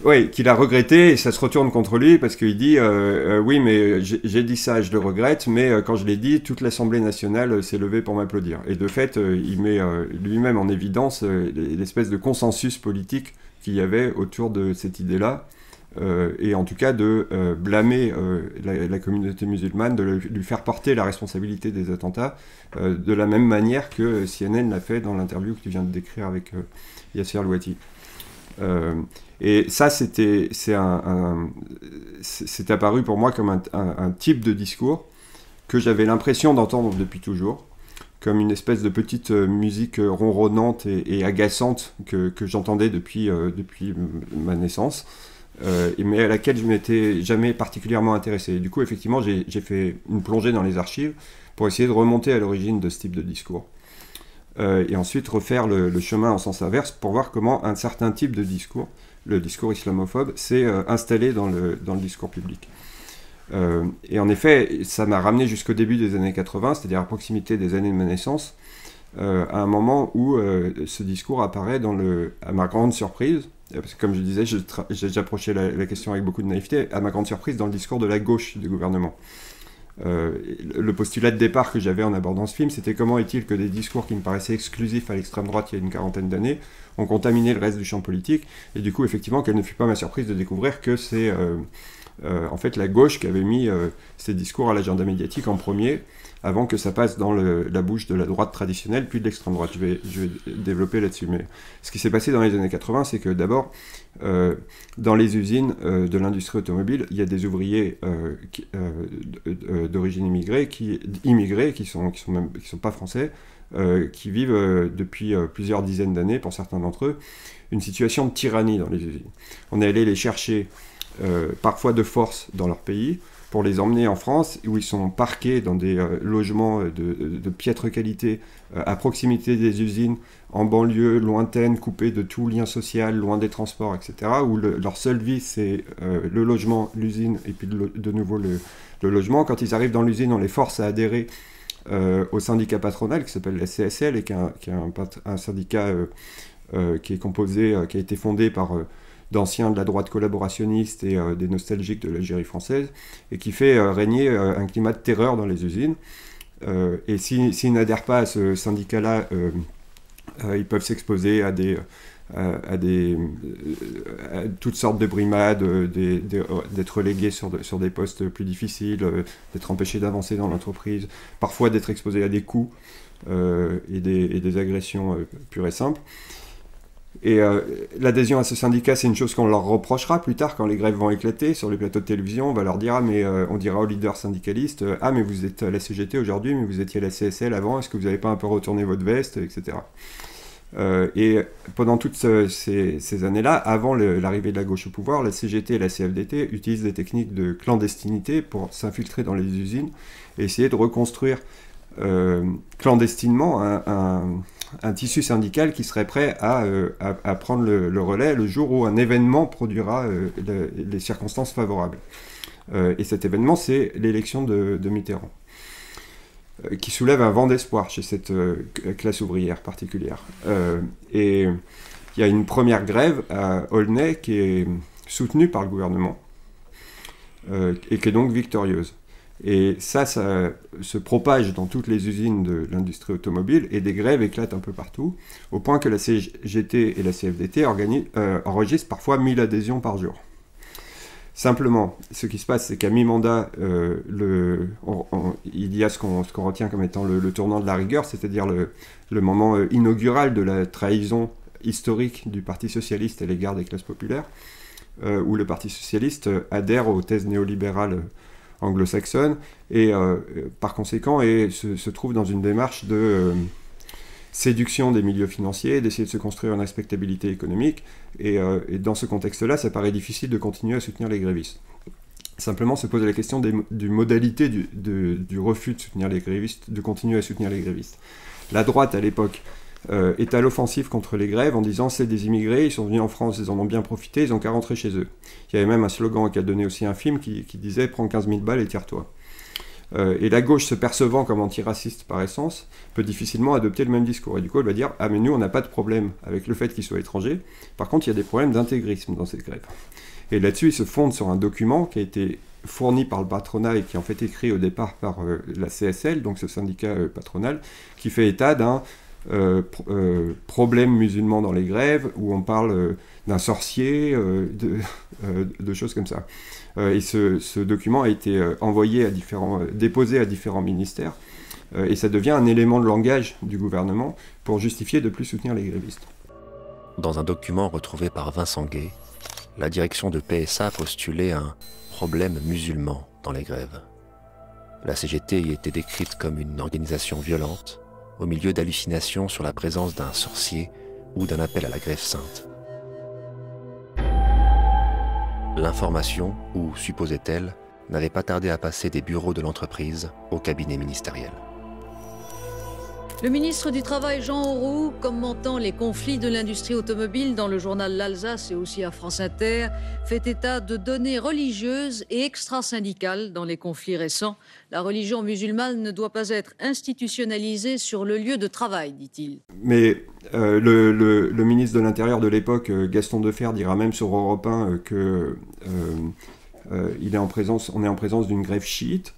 Oui, qu'il a regretté, et ça se retourne contre lui, parce qu'il dit oui, mais j'ai dit ça, je le regrette, mais quand je l'ai dit, toute l'Assemblée nationale s'est levée pour m'applaudir. Et de fait, il met lui-même en évidence l'espèce de consensus politique qu'il y avait autour de cette idée-là, et en tout cas de blâmer la communauté musulmane, de lui faire porter la responsabilité des attentats, de la même manière que CNN l'a fait dans l'interview que tu viens de décrire avec Yasser Louati. Et ça, c'est apparu pour moi comme un type de discours que j'avais l'impression d'entendre depuis toujours, comme une espèce de petite musique ronronnante et agaçante que j'entendais depuis ma naissance, mais à laquelle je ne m'étais jamais particulièrement intéressé. Et du coup, effectivement, j'ai fait une plongée dans les archives pour essayer de remonter à l'origine de ce type de discours. Et ensuite refaire le chemin en sens inverse pour voir comment un certain type de discours, le discours islamophobe, s'est installé dans le discours public. Et en effet, ça m'a ramené jusqu'au début des années 80, c'est-à-dire à proximité des années de ma naissance, à un moment où ce discours apparaît à ma grande surprise, parce que comme je disais, j'approchais la question avec beaucoup de naïveté, à ma grande surprise dans le discours de la gauche du gouvernement. Le postulat de départ que j'avais en abordant ce film, c'était comment est-il que des discours qui me paraissaient exclusifs à l'extrême droite il y a une quarantaine d'années ont contaminé le reste du champ politique, et du coup, effectivement, quelle ne fut pas ma surprise de découvrir que c'est en fait la gauche qui avait mis ces discours à l'agenda médiatique en premier, avant que ça passe dans la bouche de la droite traditionnelle, puis de l'extrême droite. Je vais développer là-dessus. Mais ce qui s'est passé dans les années 80, c'est que d'abord, dans les usines de l'industrie automobile, il y a des ouvriers d'origine immigrée qui sont pas français, qui vivent depuis plusieurs dizaines d'années, pour certains d'entre eux, une situation de tyrannie dans les usines. On est allé les chercher parfois de force dans leur pays, pour les emmener en France, où ils sont parqués dans des logements de piètre qualité, à proximité des usines, en banlieue lointaine, coupés de tout lien social, loin des transports, etc., où leur seule vie, c'est le logement, l'usine, et puis de nouveau le logement. Quand ils arrivent dans l'usine, on les force à adhérer au syndicat patronal, qui s'appelle la CSL, et qui est un syndicat qui a été fondé par d'anciens de la droite collaborationniste et des nostalgiques de l'Algérie française, et qui fait régner un climat de terreur dans les usines. Et s'ils n'adhèrent pas à ce syndicat-là, ils peuvent s'exposer à toutes sortes de brimades, d'être relégués sur des postes plus difficiles, d'être empêchés d'avancer dans l'entreprise, parfois d'être exposés à des coups et des agressions pures et simples. Et l'adhésion à ce syndicat, c'est une chose qu'on leur reprochera plus tard quand les grèves vont éclater sur les plateaux de télévision. On va leur dire, on dira aux leaders syndicalistes, mais vous êtes à la CGT aujourd'hui, mais vous étiez à la CSL avant, est-ce que vous n'avez pas un peu retourné votre veste, etc. Et pendant toutes ces années-là, avant l'arrivée de la gauche au pouvoir, la CGT et la CFDT utilisent des techniques de clandestinité pour s'infiltrer dans les usines et essayer de reconstruire clandestinement un tissu syndical qui serait prêt à prendre le relais le jour où un événement produira les circonstances favorables. Et cet événement, c'est l'élection de Mitterrand, qui soulève un vent d'espoir chez cette classe ouvrière particulière. Et il y a une première grève à Aulnay qui est soutenue par le gouvernement et qui est donc victorieuse. Et ça se propage dans toutes les usines de l'industrie automobile, et des grèves éclatent un peu partout, au point que la CGT et la CFDT enregistrent parfois 1000 adhésions par jour. Simplement, ce qui se passe, c'est qu'à mi-mandat, il y a ce qu'on retient comme étant le tournant de la rigueur, c'est-à-dire le moment inaugural de la trahison historique du Parti socialiste à l'égard des classes populaires, où le Parti socialiste adhère aux thèses néolibérales anglo-saxonne, et par conséquent se trouve dans une démarche de séduction des milieux financiers, d'essayer de se construire une respectabilité économique, et dans ce contexte-là, ça paraît difficile de continuer à soutenir les grévistes. Simplement se pose la question du modalité du refus de soutenir les grévistes, de continuer à soutenir les grévistes. La droite, à l'époque, est à l'offensive contre les grèves en disant c'est des immigrés, ils sont venus en France, ils en ont bien profité, ils n'ont qu'à rentrer chez eux. Il y avait même un slogan qui a donné aussi un film qui disait prends 15 000 balles et tire-toi. Et la gauche, se percevant comme antiraciste par essence, peut difficilement adopter le même discours. Et du coup, elle va dire mais nous, on n'a pas de problème avec le fait qu'ils soient étrangers, par contre, il y a des problèmes d'intégrisme dans cette grève. Et là-dessus, ils se fondent sur un document qui a été fourni par le patronat et qui est en fait écrit au départ par la CSL, donc ce syndicat patronal, qui fait état d'un problème musulman dans les grèves, où on parle d'un sorcier, de choses comme ça. Et ce document a été déposé à différents ministères, et ça devient un élément de langage du gouvernement pour justifier de ne plus soutenir les grévistes. Dans un document retrouvé par Vincent Gay, la direction de PSA postulait un problème musulman dans les grèves. La CGT y était décrite comme une organisation violente, au milieu d'hallucinations sur la présence d'un sorcier ou d'un appel à la grève sainte. L'information, ou supposait-elle, n'avait pas tardé à passer des bureaux de l'entreprise au cabinet ministériel. Le ministre du Travail, Jean Auroux, commentant les conflits de l'industrie automobile dans le journal L'Alsace et aussi à France Inter, fait état de données religieuses et extra-syndicales dans les conflits récents. La religion musulmane ne doit pas être institutionnalisée sur le lieu de travail, dit-il. Mais le ministre de l'Intérieur de l'époque, Gaston Defferre, dira même sur Europe 1 que on est en présence d'une grève chiite.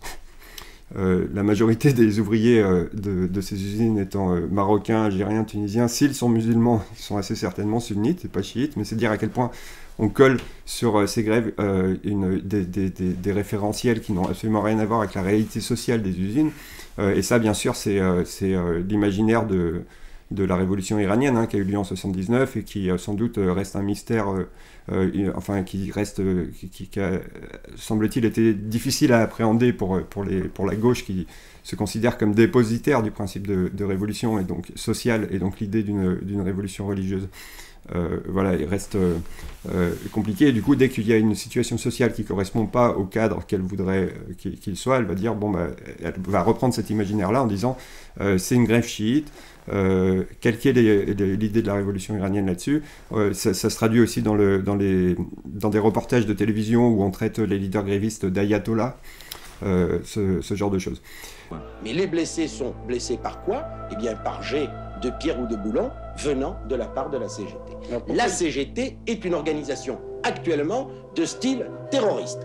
La majorité des ouvriers de ces usines étant marocains, algériens, tunisiens, s'ils sont musulmans, ils sont assez certainement sunnites et pas chiites, mais c'est dire à quel point on colle sur ces grèves des référentiels qui n'ont absolument rien à voir avec la réalité sociale des usines. Et ça, bien sûr, c'est l'imaginaire de la révolution iranienne qui a eu lieu en 79 et qui sans doute reste un mystère, qui a, semble-t-il, été difficile à appréhender pour la gauche qui se considère comme dépositaire du principe de révolution et donc sociale, et donc l'idée d'une révolution religieuse. Il reste compliqué, et du coup dès qu'il y a une situation sociale qui ne correspond pas au cadre qu'elle voudrait qu'il soit, elle va dire elle va reprendre cet imaginaire là en disant c'est une grève chiite, quelle qu'est l'idée de la révolution iranienne là-dessus. Ça se traduit aussi dans des reportages de télévision où on traite les leaders grévistes d'ayatollah, ce genre de choses. Mais les blessés sont blessés par quoi? Eh bien par jet de pierre ou de boulon venant de la part de la CGT. La CGT est une organisation actuellement de style terroriste.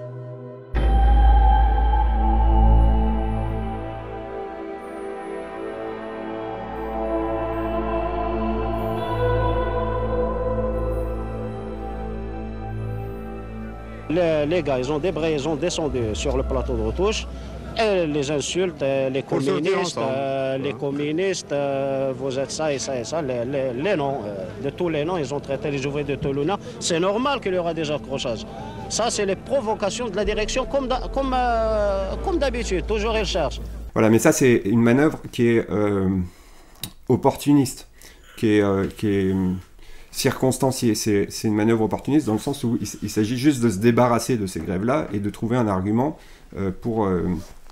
Les gars, ils ont débrayé, ils ont descendu sur le plateau de retouche. Et les insultes, les communistes, vous êtes ça et ça et ça, les noms, de tous les noms, ils ont traité les ouvriers de Tolouna. C'est normal qu'il y aura des accrochages. Ça, c'est les provocations de la direction, comme d'habitude, toujours ils cherchent. Voilà, mais ça, c'est une manœuvre qui est opportuniste, qui est circonstanciée. C'est une manœuvre opportuniste dans le sens où il s'agit juste de se débarrasser de ces grèves-là et de trouver un argument pour...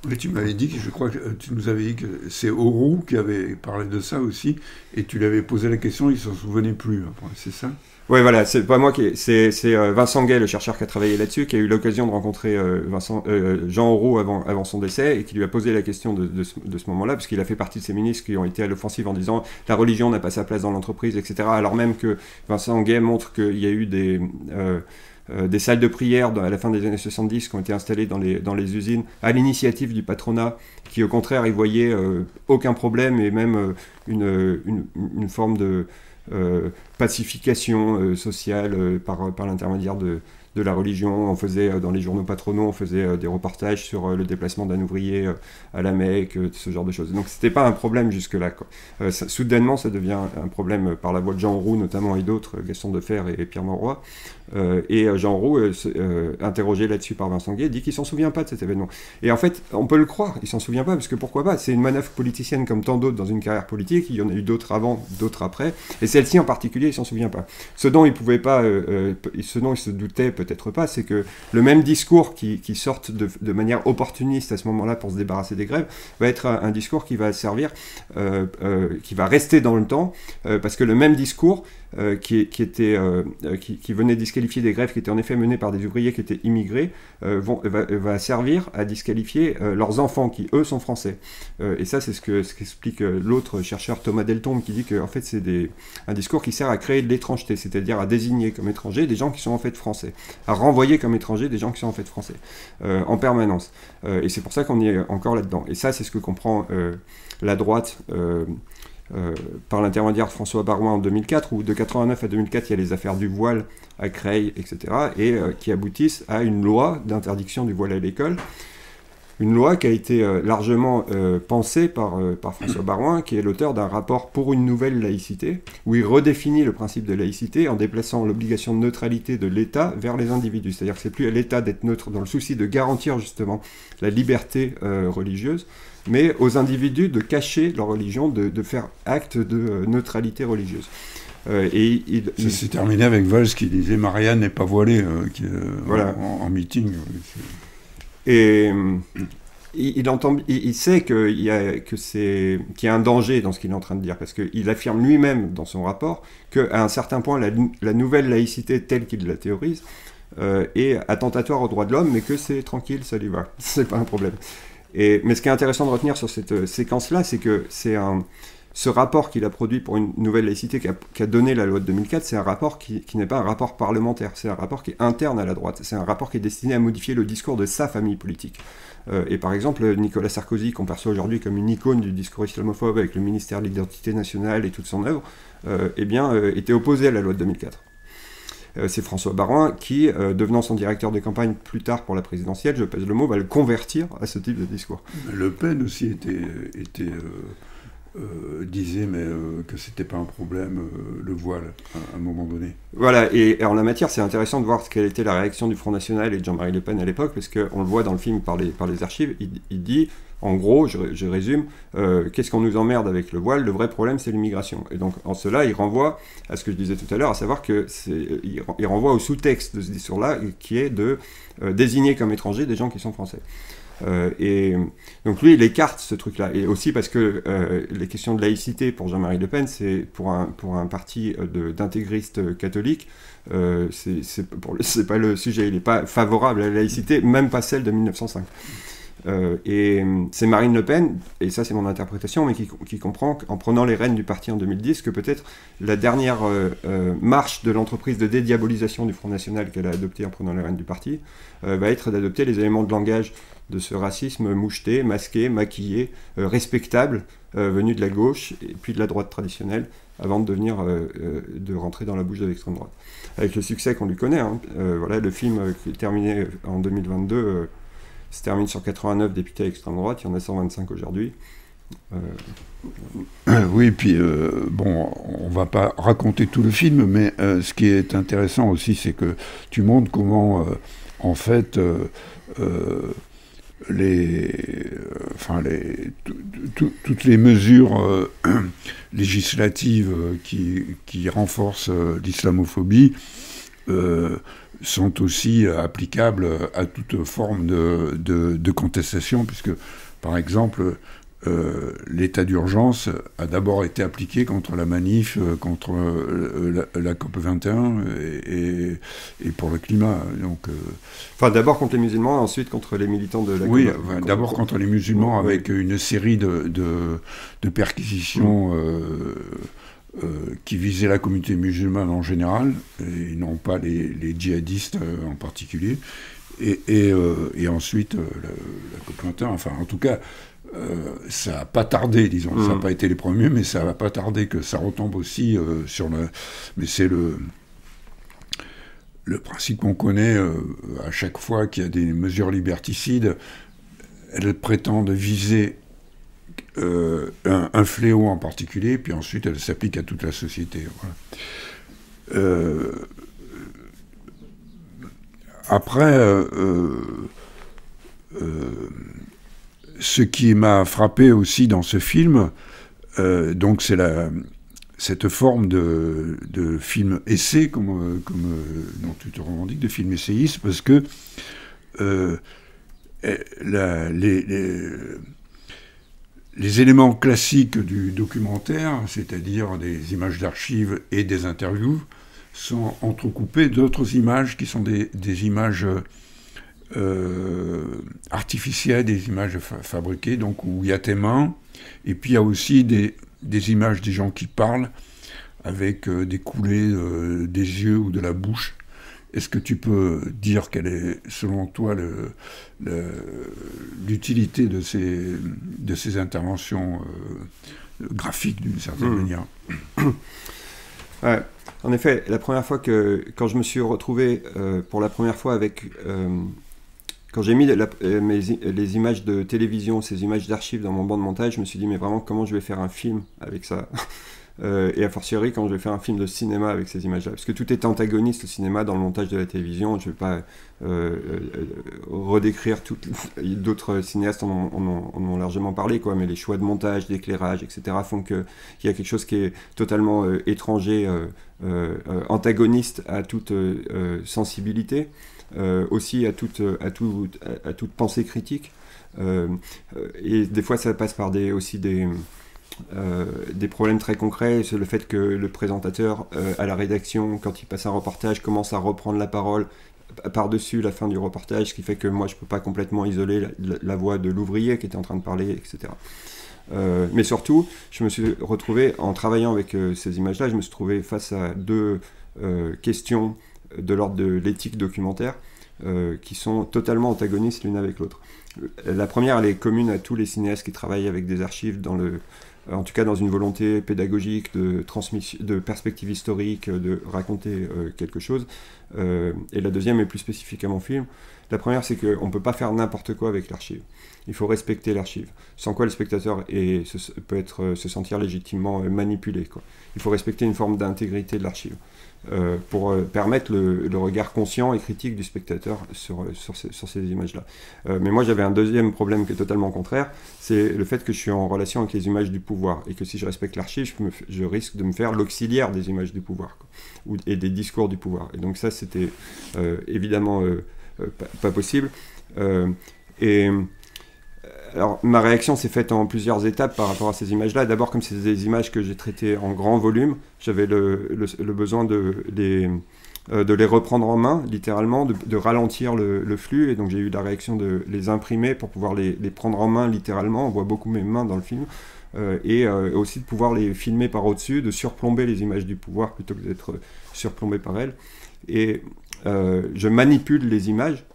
Mais tu m'avais dit, je crois que tu nous avais dit que c'est Auroux qui avait parlé de ça aussi, et tu lui avais posé la question, il s'en souvenait plus, c'est ça? Oui, voilà, c'est pas moi c'est Vincent Gay, le chercheur qui a travaillé là-dessus, qui a eu l'occasion de rencontrer Jean Auroux avant son décès, et qui lui a posé la question de ce moment-là, parce qu'il a fait partie de ces ministres qui ont été à l'offensive en disant la religion n'a pas sa place dans l'entreprise, etc. Alors même que Vincent Gay montre qu'il y a eu des salles de prière à la fin des années 70 qui ont été installées dans les usines à l'initiative du patronat, qui au contraire y voyait aucun problème et même une forme de pacification sociale par l'intermédiaire de la religion. On faisait dans les journaux patronaux, on faisait des reportages sur le déplacement d'un ouvrier à la Mecque, ce genre de choses. Donc c'était pas un problème jusque-là, quoi. Soudainement, ça devient un problème par la voix de Jean Auroux notamment et d'autres, Gaston Defferre et Pierre Mauroy. Et Jean Auroux, interrogé là-dessus par Vincent Gay, dit qu'il s'en souvient pas de cet événement. Et en fait, on peut le croire, il s'en souvient pas, parce que pourquoi pas? C'est une manœuvre politicienne comme tant d'autres dans une carrière politique. Il y en a eu d'autres avant, d'autres après, et celle-ci en particulier, il s'en souvient pas. Ce dont il pouvait pas, ce dont il se doutait peut-être pas, c'est que le même discours qui sorte de manière opportuniste à ce moment-là pour se débarrasser des grèves va être un discours qui va servir, qui va rester dans le temps, parce que le même discours qui venait disqualifier des grèves qui étaient en effet menées par des ouvriers qui étaient immigrés va servir à disqualifier leurs enfants qui eux sont français. Et ça c'est ce qu'explique l'autre chercheur Thomas Deltombe, qui dit que en fait c'est un discours qui sert à créer de l'étrangeté, c'est-à-dire à désigner comme étrangers des gens qui sont en fait français, à renvoyer comme étrangers des gens qui sont en fait français en permanence. Et c'est pour ça qu'on y est encore là-dedans. Et ça c'est ce que comprend la droite par l'intermédiaire de François Baroin en 2004, où de 89 à 2004, il y a les affaires du voile à Creil, etc., et qui aboutissent à une loi d'interdiction du voile à l'école, une loi qui a été largement pensée par François Baroin, qui est l'auteur d'un rapport pour une nouvelle laïcité, où il redéfinit le principe de laïcité en déplaçant l'obligation de neutralité de l'État vers les individus. C'est-à-dire que c'est plus à l'État d'être neutre dans le souci de garantir justement la liberté religieuse, mais aux individus de cacher leur religion, de faire acte de neutralité religieuse. Ça s'est terminé avec Valls qui disait Marianne n'est pas voilée voilà. en meeting. Et il sait qu'il y a un danger dans ce qu'il est en train de dire, parce qu'il affirme lui-même dans son rapport qu'à un certain point, la nouvelle laïcité telle qu'il la théorise est attentatoire aux droits de l'homme, mais que c'est tranquille, ça lui va, c'est pas un problème. Mais ce qui est intéressant de retenir sur cette séquence-là, c'est que ce rapport qu'il a produit pour une nouvelle laïcité qui a donné la loi de 2004, c'est un rapport qui n'est pas un rapport parlementaire, c'est un rapport qui est interne à la droite, c'est un rapport qui est destiné à modifier le discours de sa famille politique. Et par exemple, Nicolas Sarkozy, qu'on perçoit aujourd'hui comme une icône du discours islamophobe avec le ministère de l'Identité nationale et toute son œuvre, était opposé à la loi de 2004. C'est François Baroin qui, devenant son directeur de campagne plus tard pour la présidentielle, je pèse le mot, va le convertir à ce type de discours. Le Pen aussi disait que c'était pas un problème le voile à un moment donné. Voilà, et en la matière, c'est intéressant de voir quelle était la réaction du Front National et de Jean-Marie Le Pen à l'époque, parce qu'on le voit dans le film par les archives, il dit, en gros, je résume, qu'est-ce qu'on nous emmerde avec le voile? Le vrai problème, c'est l'immigration. Et donc, en cela, il renvoie à ce que je disais tout à l'heure, à savoir il renvoie au sous-texte de ce discours-là, qui est de désigner comme étrangers des gens qui sont français. Et donc lui, il écarte ce truc-là. Et aussi parce que les questions de laïcité pour Jean-Marie Le Pen, c'est pour un parti d'intégristes catholiques, c'est pas le sujet. Il n'est pas favorable à la laïcité, même pas celle de 1905. Et c'est Marine Le Pen, et ça c'est mon interprétation, mais qui comprend qu'en prenant les rênes du parti en 2010, que peut-être la dernière marche de l'entreprise de dédiabolisation du Front National qu'elle a adoptée en prenant les rênes du parti, va être d'adopter les éléments de langage de ce racisme moucheté, masqué, maquillé, respectable, venu de la gauche et puis de la droite traditionnelle, avant de rentrer dans la bouche de l'extrême droite. Avec le succès qu'on lui connaît, voilà, le film qui est terminé en 2022 se termine sur 89 députés à l'extrême droite, il y en a 125 aujourd'hui. Oui, puis on va pas raconter tout le film, mais ce qui est intéressant aussi, c'est que tu montres comment, en fait, toutes les mesures législatives qui renforcent l'islamophobie sont aussi applicables à toute forme de contestation, puisque, par exemple, l'état d'urgence a d'abord été appliqué contre la manif, contre la COP21 et pour le climat. Donc, enfin, d'abord contre les musulmans, ensuite contre les militants de la COP. Oui, d'abord contre les musulmans, avec une série de perquisitions qui visaient la communauté musulmane en général, et non pas les djihadistes en particulier. Et ensuite, la COP21, enfin, en tout cas, ça n'a pas tardé, disons. Ça n'a pas été les premiers, mais ça n'a pas tardé que ça retombe aussi sur le... Mais c'est le principe qu'on connaît à chaque fois qu'il y a des mesures liberticides, elles prétendent viser un fléau en particulier, puis ensuite elles s'appliquent à toute la société. Voilà. Après... ce qui m'a frappé aussi dans ce film, donc c'est cette forme de film essai, comme dont tu te revendiques, de film essayiste, parce que les éléments classiques du documentaire, c'est-à-dire des images d'archives et des interviews, sont entrecoupés d'autres images qui sont des images artificielles, des images fabriquées, donc où il y a tes mains, et puis il y a aussi des images des gens qui parlent avec des coulées des yeux ou de la bouche. Est-ce que tu peux dire quelle est, selon toi, l'utilité de ces interventions graphiques, d'une certaine manière? Ouais. En effet, la première fois quand je me suis retrouvé pour la première fois avec quand j'ai mis les images de télévision, ces images d'archives dans mon banc de montage, je me suis dit, mais vraiment, comment je vais faire un film avec ça? Et a fortiori, quand je vais faire un film de cinéma avec ces images-là. Parce que tout est antagoniste au cinéma dans le montage de la télévision. Je ne vais pas redécrire d'autres cinéastes en ont largement parlé, quoi, mais les choix de montage, d'éclairage, etc. font qu'il y a quelque chose qui est totalement étranger, antagoniste à toute sensibilité, aussi à toute pensée critique. Et des fois, ça passe par aussi des problèmes très concrets. C'est le fait que le présentateur à la rédaction, quand il passe un reportage, commence à reprendre la parole par-dessus la fin du reportage, ce qui fait que moi je peux pas complètement isoler la voix de l'ouvrier qui était en train de parler, etc. Mais surtout, je me suis retrouvé, en travaillant avec ces images-là, je me suis trouvé face à deux questions de l'ordre de l'éthique documentaire qui sont totalement antagonistes l'une avec l'autre. La première, elle est commune à tous les cinéastes qui travaillent avec des archives en tout cas dans une volonté pédagogique, de transmission, de perspective historique, de raconter quelque chose. Et la deuxième est plus spécifique à mon film. La première, c'est qu'on ne peut pas faire n'importe quoi avec l'archive. Il faut respecter l'archive, sans quoi le spectateur peut se sentir légitimement manipulé, quoi. Il faut respecter une forme d'intégrité de l'archive pour permettre le regard conscient et critique du spectateur sur ces images-là. Mais moi, j'avais un deuxième problème qui est totalement contraire, c'est le fait que je suis en relation avec les images du pouvoir, et que si je respecte l'archive, je risque de me faire l'auxiliaire des images du pouvoir, quoi, et des discours du pouvoir. Et donc ça, c'était évidemment pas possible. Alors, ma réaction s'est faite en plusieurs étapes par rapport à ces images-là. D'abord, comme c'est des images que j'ai traitées en grand volume, j'avais le besoin de les reprendre en main, littéralement, de ralentir le flux. Et donc, j'ai eu la réaction de les imprimer pour pouvoir les prendre en main, littéralement. On voit beaucoup mes mains dans le film. Et aussi de pouvoir les filmer par au-dessus, de surplomber les images du pouvoir plutôt que d'être surplombé par elles. Et je manipule les images.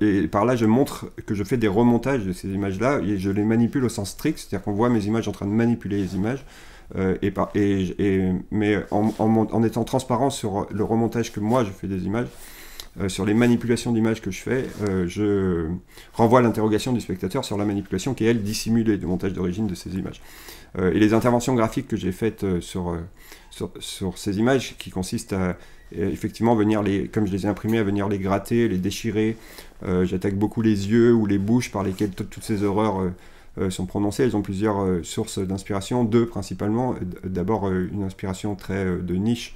Et par là, je montre que je fais des remontages de ces images-là, et je les manipule au sens strict, c'est-à-dire qu'on voit mes images en train de manipuler les images, mais en étant transparent sur le remontage que moi je fais des images, sur les manipulations d'images que je fais, je renvoie l'interrogation du spectateur sur la manipulation qui est, elle, dissimulée du montage d'origine de ces images. Et les interventions graphiques que j'ai faites sur ces images, qui consistent à effectivement venir comme je les ai imprimées, à venir les gratter, les déchirer. J'attaque beaucoup les yeux ou les bouches par lesquelles toutes ces horreurs sont prononcées. Elles ont plusieurs sources d'inspiration, deux principalement. D'abord une inspiration très de niche,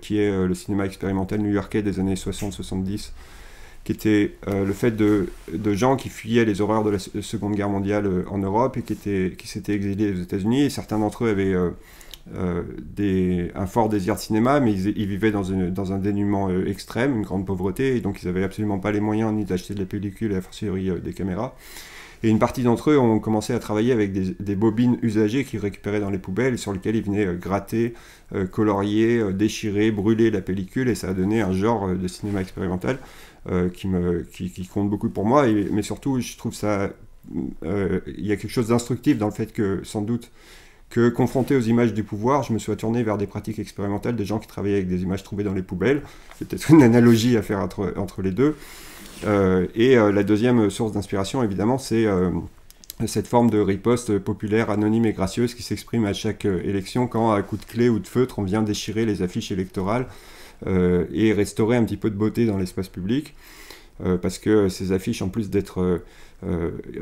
qui est le cinéma expérimental new-yorkais des années 60-70, qui était le fait de gens qui fuyaient les horreurs de la Seconde Guerre mondiale en Europe et qui s'étaient exilés aux États-Unis. Et certains d'entre eux avaient un fort désir de cinéma, mais ils vivaient dans un dénuement extrême, une grande pauvreté, et donc ils n'avaient absolument pas les moyens ni d'acheter de la pellicule et a fortiori des caméras. Et une partie d'entre eux ont commencé à travailler avec des bobines usagées qu'ils récupéraient dans les poubelles, et sur lesquelles ils venaient gratter, colorier, déchirer, brûler la pellicule, et ça a donné un genre de cinéma expérimental qui compte beaucoup pour moi, mais surtout je trouve ça... il y a quelque chose d'instructif dans le fait que, sans doute, que confronté aux images du pouvoir, je me suis tourné vers des pratiques expérimentales, des gens qui travaillaient avec des images trouvées dans les poubelles. C'est peut-être une analogie à faire entre les deux. La deuxième source d'inspiration, évidemment, c'est cette forme de riposte populaire, anonyme et gracieuse qui s'exprime à chaque élection quand, à coups de clé ou de feutre, on vient déchirer les affiches électorales et restaurer un petit peu de beauté dans l'espace public. Parce que ces affiches, en plus d'être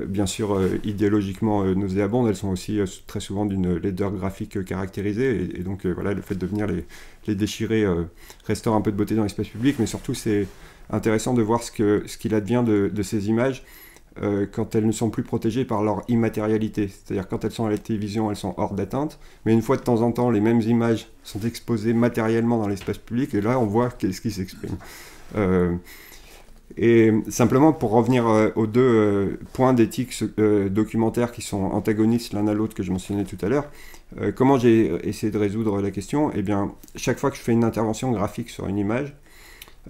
bien sûr idéologiquement nauséabondes, elles sont aussi très souvent d'une laideur graphique caractérisée, et donc voilà, le fait de venir les déchirer restaure un peu de beauté dans l'espace public, mais surtout c'est intéressant de voir ce qu'il advient de ces images quand elles ne sont plus protégées par leur immatérialité, c'est-à-dire quand elles sont à la télévision, elles sont hors d'atteinte, mais une fois de temps en temps, les mêmes images sont exposées matériellement dans l'espace public, et là on voit qu'est-ce qui s'exprime. Et simplement pour revenir aux deux points d'éthique documentaire qui sont antagonistes l'un à l'autre que je mentionnais tout à l'heure, comment j'ai essayé de résoudre la question? Eh bien, chaque fois que je fais une intervention graphique sur une image,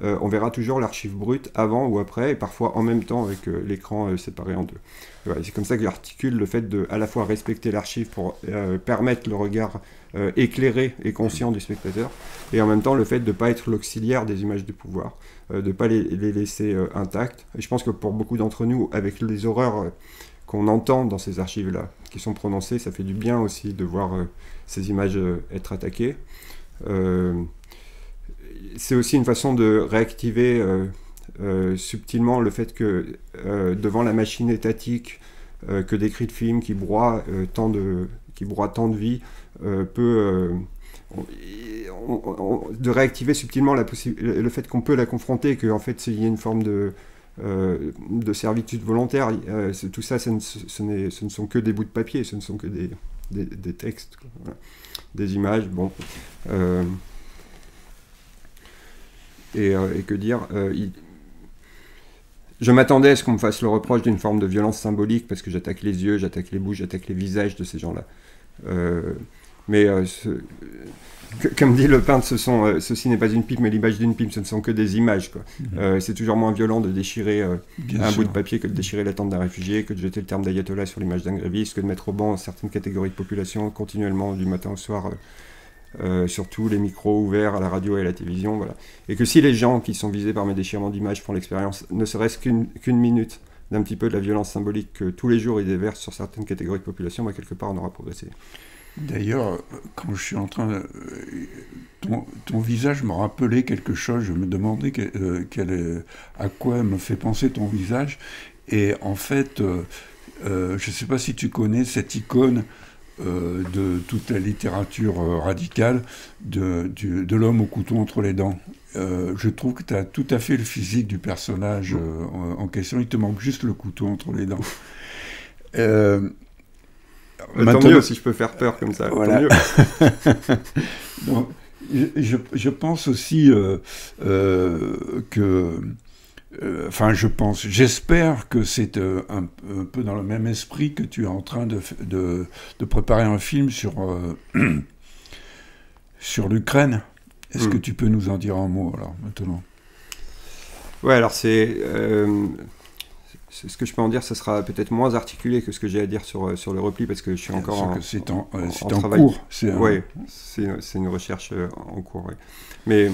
on verra toujours l'archive brute avant ou après, et parfois en même temps avec l'écran séparé en deux. Voilà, c'est comme ça que j'articule le fait de à la fois respecter l'archive pour permettre le regard éclairé et conscient du spectateur, et en même temps le fait de ne pas être l'auxiliaire des images du pouvoir, de ne pas les laisser intactes. Et je pense que pour beaucoup d'entre nous, avec les horreurs qu'on entend dans ces archives-là, qui sont prononcées, ça fait du bien aussi de voir ces images être attaquées. C'est aussi une façon de réactiver subtilement le fait que devant la machine étatique que décrit le film, qui broie tant de vie, de réactiver subtilement le fait qu'on peut la confronter, qu'en fait il y a une forme de servitude volontaire. Tout ça, ce ne sont que des bouts de papier, ce ne sont que des textes, quoi. Voilà. Des images, bon. Et que dire, je m'attendais à ce qu'on me fasse le reproche d'une forme de violence symbolique, parce que j'attaque les yeux, j'attaque les bouches, j'attaque les visages de ces gens-là. Mais comme dit le peintre, ceci n'est pas une pipe, mais l'image d'une pipe, ce ne sont que des images, quoi. C'est toujours moins violent de déchirer bout de papier que de déchirer la tente d'un réfugié, que de jeter le terme d'ayatollah sur l'image d'un gréviste, que de mettre au banc certaines catégories de population continuellement du matin au soir, surtout les micros ouverts à la radio et à la télévision. Voilà. Et que si les gens qui sont visés par mes déchirements d'images font l'expérience, ne serait-ce qu'une minute d'un petit peu de la violence symbolique que tous les jours ils déversent sur certaines catégories de population, bah, quelque part on aura progressé. D'ailleurs, quand je suis en train de... Ton visage me rappelait quelque chose, je me demandais à quoi me fait penser ton visage. Et en fait, je ne sais pas si tu connais cette icône de toute la littérature radicale de l'homme au couteau entre les dents. Je trouve que tu as tout à fait le physique du personnage en question, il te manque juste le couteau entre les dents. Tant mieux si je peux faire peur comme ça. Voilà. Tant mieux. Donc, je pense aussi que... j'espère que c'est un peu dans le même esprit que tu es en train de préparer un film sur l'Ukraine. Est-ce que tu peux nous en dire un mot, alors, maintenant ? Ouais, alors c'est ce que je peux en dire, ça sera peut-être moins articulé que ce que j'ai à dire sur le repli, parce que je suis encore en travail. Cours. Oui, c'est une recherche en cours. Ouais. Mais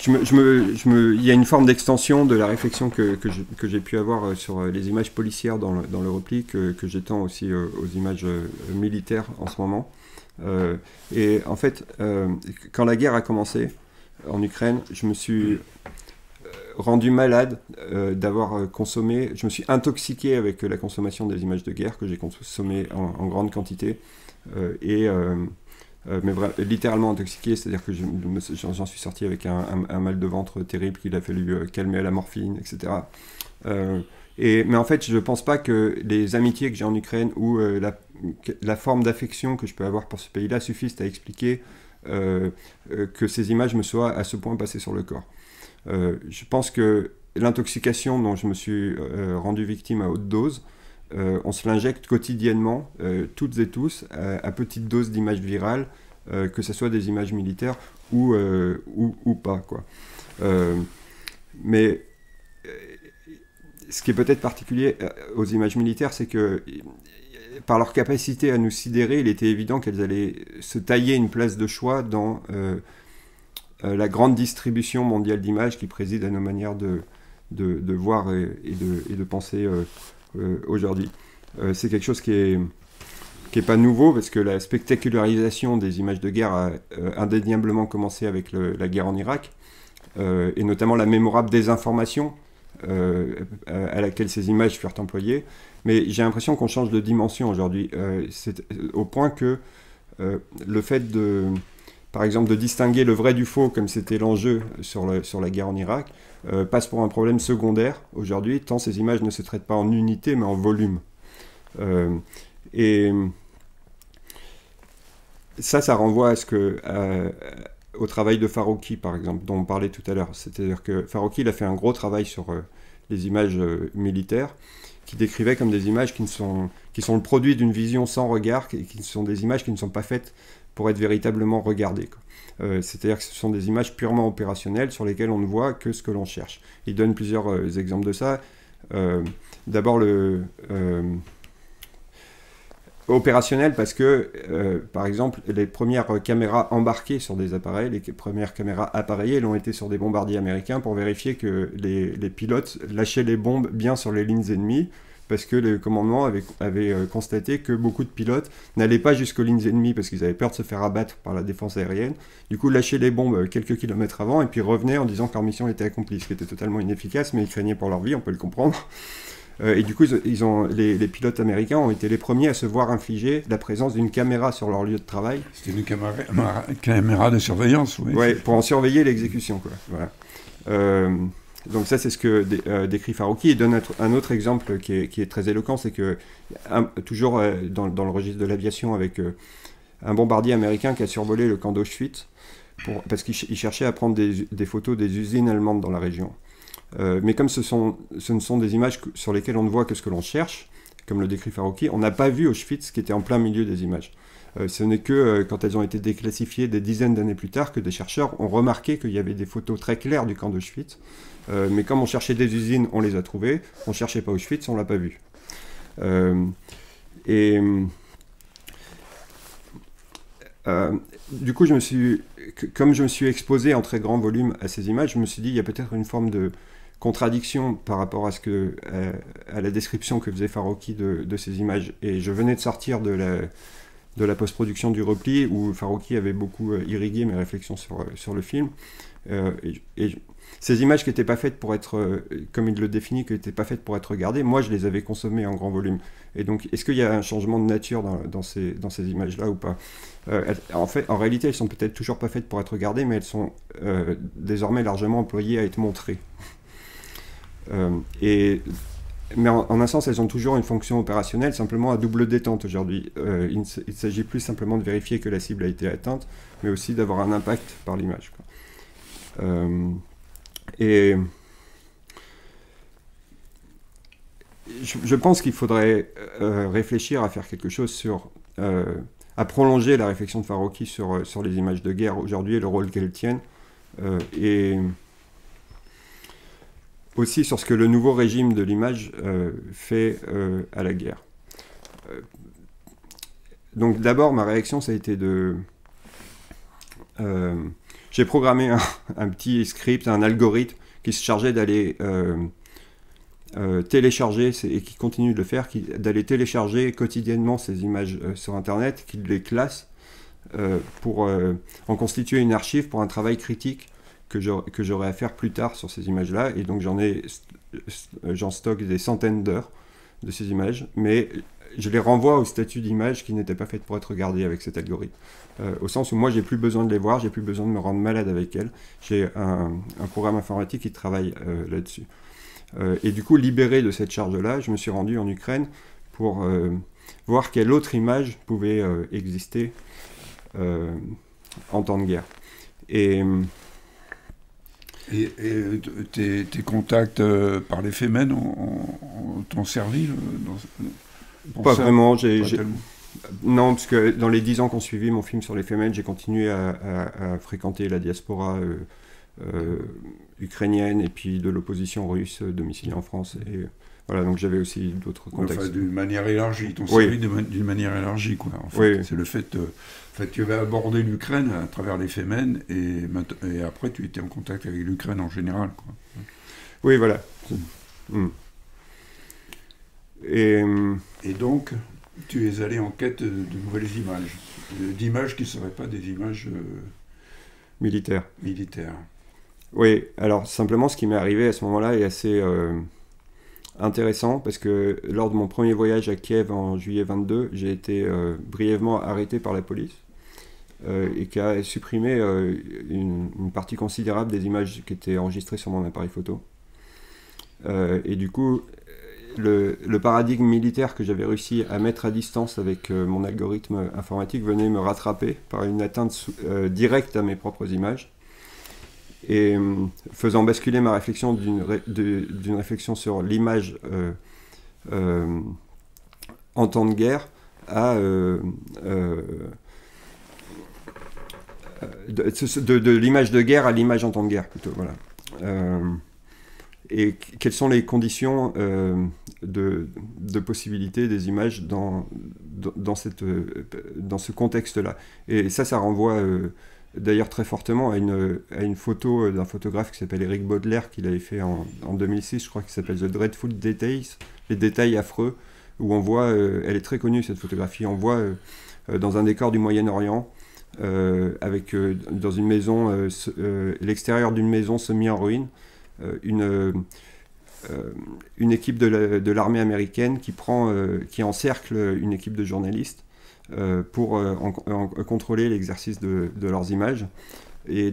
il y a une forme d'extension de la réflexion que j'ai pu avoir sur les images policières dans le repli, que j'étends aussi aux images militaires en ce moment. Et en fait, quand la guerre a commencé en Ukraine, je me suis rendu malade d'avoir consommé, je me suis intoxiqué avec la consommation des images de guerre que j'ai consommées en grande quantité, mais littéralement intoxiqué, c'est-à-dire que j'en suis sorti avec un mal de ventre terrible qu'il a fallu calmer à la morphine, etc. Mais en fait, je ne pense pas que les amitiés que j'ai en Ukraine ou la forme d'affection que je peux avoir pour ce pays-là suffisent à expliquer que ces images me soient à ce point passées sur le corps. Je pense que l'intoxication dont je me suis rendu victime à haute dose, on se l'injecte quotidiennement, toutes et tous, à petite dose d'images virales, que ce soit des images militaires ou pas, quoi. Mais ce qui est peut-être particulier aux images militaires, c'est que par leur capacité à nous sidérer, il était évident qu'elles allaient se tailler une place de choix dans la grande distribution mondiale d'images qui préside à nos manières de voir et de penser aujourd'hui. C'est quelque chose qui est pas nouveau, parce que la spectacularisation des images de guerre a indéniablement commencé avec la guerre en Irak, et notamment la mémorable désinformation à laquelle ces images furent employées. Mais j'ai l'impression qu'on change de dimension aujourd'hui, c'est au point que le fait par exemple, de distinguer le vrai du faux, comme c'était l'enjeu sur la guerre en Irak, passe pour un problème secondaire aujourd'hui, tant ces images ne se traitent pas en unité, mais en volume. Et ça renvoie au travail de Farocki, par exemple, dont on parlait tout à l'heure. C'est-à-dire que Farocki, il a fait un gros travail sur les images militaires, qui décrivait comme des images qui sont le produit d'une vision sans regard, qui sont des images qui ne sont pas faites pour être véritablement regardées, quoi. C'est-à-dire que ce sont des images purement opérationnelles sur lesquelles on ne voit que ce que l'on cherche. Il donne plusieurs exemples de ça. D'abord opérationnel parce que, par exemple, les premières caméras embarquées sur des appareils, les premières caméras appareillées, elles ont été sur des bombardiers américains pour vérifier que les pilotes lâchaient les bombes bien sur les lignes ennemies, parce que le commandement avait constaté que beaucoup de pilotes n'allaient pas jusqu'aux lignes ennemies parce qu'ils avaient peur de se faire abattre par la défense aérienne. Du coup, lâchaient les bombes quelques kilomètres avant et puis revenaient en disant que leur mission était accomplie, ce qui était totalement inefficace, mais ils craignaient pour leur vie, on peut le comprendre. Et du coup, les pilotes américains ont été les premiers à se voir infliger la présence d'une caméra sur leur lieu de travail. C'était une caméra de surveillance, oui. Ouais, pour en surveiller l'exécution, quoi. Voilà. Donc ça, c'est ce que décrit Farooqui. Il donne un autre exemple qui est très éloquent, c'est que, toujours dans le registre de l'aviation, avec un bombardier américain qui a survolé le camp d'Auschwitz, parce qu'il cherchait à prendre des photos des usines allemandes dans la région. Mais comme ce ne sont des images sur lesquelles on ne voit que ce que l'on cherche, comme le décrit Farooqui, on n'a pas vu Auschwitz qui était en plein milieu des images. Ce n'est que quand elles ont été déclassifiées des dizaines d'années plus tard que des chercheurs ont remarqué qu'il y avait des photos très claires du camp d'Auschwitz. Mais comme on cherchait des usines, on les a trouvées. On ne cherchait pas Auschwitz, on ne l'a pas vu. Du coup, comme je me suis exposé en très grand volume à ces images, je me suis dit, il y a peut-être une forme de contradiction par rapport à la description que faisait Farooqui de ces images. Et je venais de sortir de la post-production du repli, où Farooqui avait beaucoup irrigué mes réflexions sur le film. Ces images qui n'étaient pas faites pour être, comme il le définit, qui n'étaient pas faites pour être regardées, moi je les avais consommées en grand volume. Et donc, est-ce qu'il y a un changement de nature dans ces images-là ou pas ? En réalité, elles sont peut-être toujours pas faites pour être regardées, mais elles sont désormais largement employées à être montrées. Mais en un sens, elles ont toujours une fonction opérationnelle, simplement à double détente aujourd'hui. Il s'agit plus simplement de vérifier que la cible a été atteinte, mais aussi d'avoir un impact par l'image, quoi. Je pense qu'il faudrait réfléchir à faire quelque chose à prolonger la réflexion de Farooqui sur les images de guerre aujourd'hui et le rôle qu'elles tiennent, et aussi sur ce que le nouveau régime de l'image fait à la guerre. Donc d'abord, ma réaction, ça a été j'ai programmé un petit script, un algorithme qui se chargeait d'aller télécharger, et qui continue de le faire, d'aller télécharger quotidiennement ces images sur Internet, qui les classe pour en constituer une archive pour un travail critique que j'aurai à faire plus tard sur ces images-là. Et donc j'en stocke des centaines d'heures de ces images, mais je les renvoie au statut d'image qui n'était pas faite pour être regardée avec cet algorithme. Au sens où moi, j'ai plus besoin de les voir, j'ai plus besoin de me rendre malade avec elles. J'ai un programme informatique qui travaille là-dessus. Et du coup, libéré de cette charge-là, je me suis rendu en Ukraine pour voir quelle autre image pouvait exister en temps de guerre. Et tes contacts par les Femen t'ont servi pas ça, vraiment. Non, parce que dans les 10 ans qu'on suivi mon film sur les Femen, j'ai continué à fréquenter la diaspora ukrainienne et puis de l'opposition russe domiciliée en France. Et voilà, donc j'avais aussi d'autres contacts. Enfin, d'une manière élargie, ton servi d'une manière élargie, quoi. En fait, oui. C'est le fait tu avais abordé l'Ukraine à travers les Femen et après tu étais en contact avec l'Ukraine en général, quoi. Oui, voilà. Et donc, tu es allé en quête de nouvelles images, d'images qui ne seraient pas des images militaires. Oui, alors simplement ce qui m'est arrivé à ce moment-là est assez intéressant, parce que lors de mon premier voyage à Kiev en juillet 22, j'ai été brièvement arrêté par la police et qui a supprimé une partie considérable des images qui étaient enregistrées sur mon appareil photo. Et du coup, le paradigme militaire que j'avais réussi à mettre à distance avec mon algorithme informatique venait me rattraper par une atteinte directe à mes propres images, et faisant basculer ma réflexion d'une réflexion sur l'image en temps de guerre à de l'image de guerre à l'image en temps de guerre, plutôt, voilà. Et quelles sont les conditions de possibilité des images dans ce contexte-là. Et ça renvoie d'ailleurs très fortement à une photo d'un photographe qui s'appelle Eric Baudelaire, qu'il avait fait en 2006, je crois, qui s'appelle The Dreadful Details, les détails affreux, où on voit, elle est très connue cette photographie, on voit dans un décor du Moyen-Orient, avec dans une maison, l'extérieur d'une maison semi en ruine, une équipe de l'armée américaine qui encercle une équipe de journalistes pour contrôler l'exercice de leurs images. Et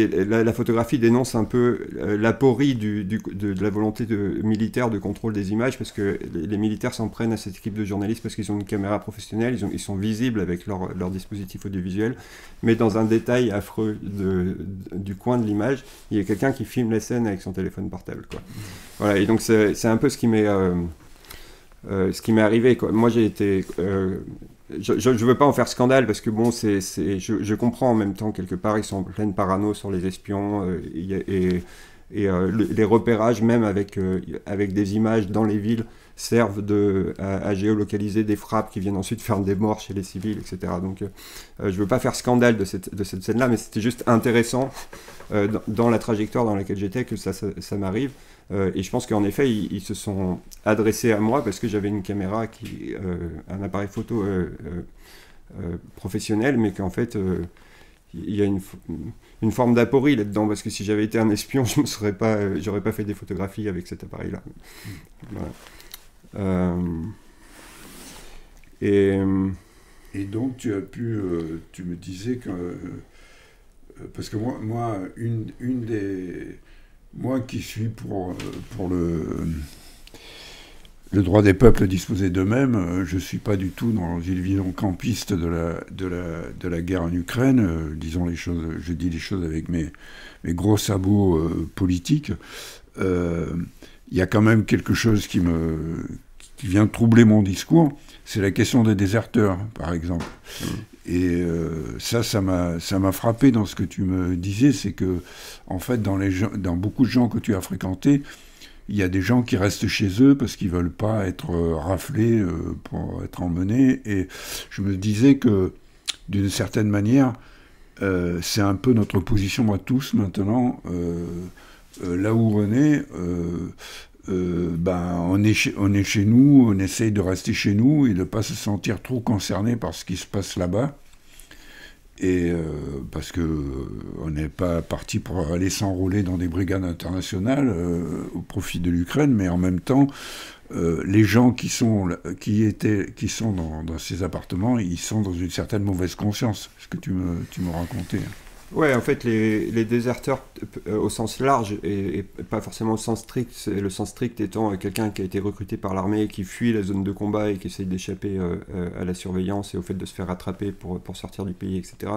la photographie dénonce un peu l'aporie de la volonté militaire de contrôle des images, parce que les militaires s'en prennent à cette équipe de journalistes parce qu'ils ont une caméra professionnelle, ils sont visibles avec leur dispositif audiovisuel, mais dans un détail affreux du coin de l'image, il y a quelqu'un qui filme la scène avec son téléphone portable, quoi. Voilà, et donc c'est un peu ce qui m'est arrivé, quoi. Moi j'ai été... je veux pas en faire scandale parce que bon, je comprends en même temps, quelque part ils sont en pleine parano sur les espions et les repérages même avec des images dans les villes servent à géolocaliser des frappes qui viennent ensuite faire des morts chez les civils, etc. Donc je veux pas faire scandale de cette scène-là, mais c'était juste intéressant dans la trajectoire dans laquelle j'étais que ça m'arrive. Et je pense qu'en effet, ils se sont adressés à moi parce que j'avais une caméra, un appareil photo professionnel, mais qu'en fait, il y a une forme d'aporie là-dedans, parce que si j'avais été un espion, j'aurais pas fait des photographies avec cet appareil-là. Voilà. Et donc, tu me disais que... parce que moi moi qui suis pour le droit des peuples à disposer d'eux-mêmes, je ne suis pas du tout dans une vision campiste de la guerre en Ukraine. Disons les choses, je dis les choses avec mes gros sabots politiques. Il y a quand même quelque chose qui vient troubler mon discours, c'est la question des déserteurs, par exemple. Et ça m'a frappé dans ce que tu me disais, c'est que, en fait, dans beaucoup de gens que tu as fréquentés, il y a des gens qui restent chez eux parce qu'ils ne veulent pas être raflés pour être emmenés. Et je me disais que, d'une certaine manière, c'est un peu notre position à tous maintenant. Là où on est, on est chez nous, on essaye de rester chez nous et de ne pas se sentir trop concerné par ce qui se passe là-bas. Et parce qu'on n'est pas parti pour aller s'enrôler dans des brigades internationales au profit de l'Ukraine, mais en même temps, les gens qui sont dans ces appartements, ils sont dans une certaine mauvaise conscience, ce que tu me racontais. Ouais, en fait, les déserteurs au sens large et pas forcément au sens strict, le sens strict étant quelqu'un qui a été recruté par l'armée et qui fuit la zone de combat et qui essaye d'échapper à la surveillance et au fait de se faire attraper pour sortir du pays, etc.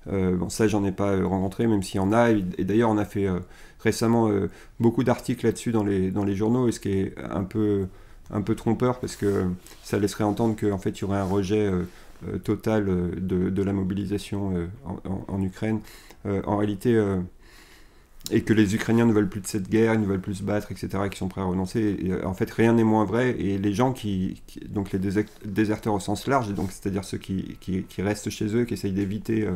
Bon, ça, j'en ai pas rencontré, même s'il y en a. Et d'ailleurs, on a fait récemment beaucoup d'articles là-dessus dans les journaux, et ce qui est un peu trompeur, parce que ça laisserait entendre qu'en fait, il y aurait un rejet... total de la mobilisation en Ukraine. En réalité, et que les Ukrainiens ne veulent plus de cette guerre, ils ne veulent plus se battre, etc., qui sont prêts à renoncer. Et, en fait, rien n'est moins vrai. Et les gens donc les déserteurs au sens large, donc c'est-à-dire ceux qui restent chez eux, qui essayent d'éviter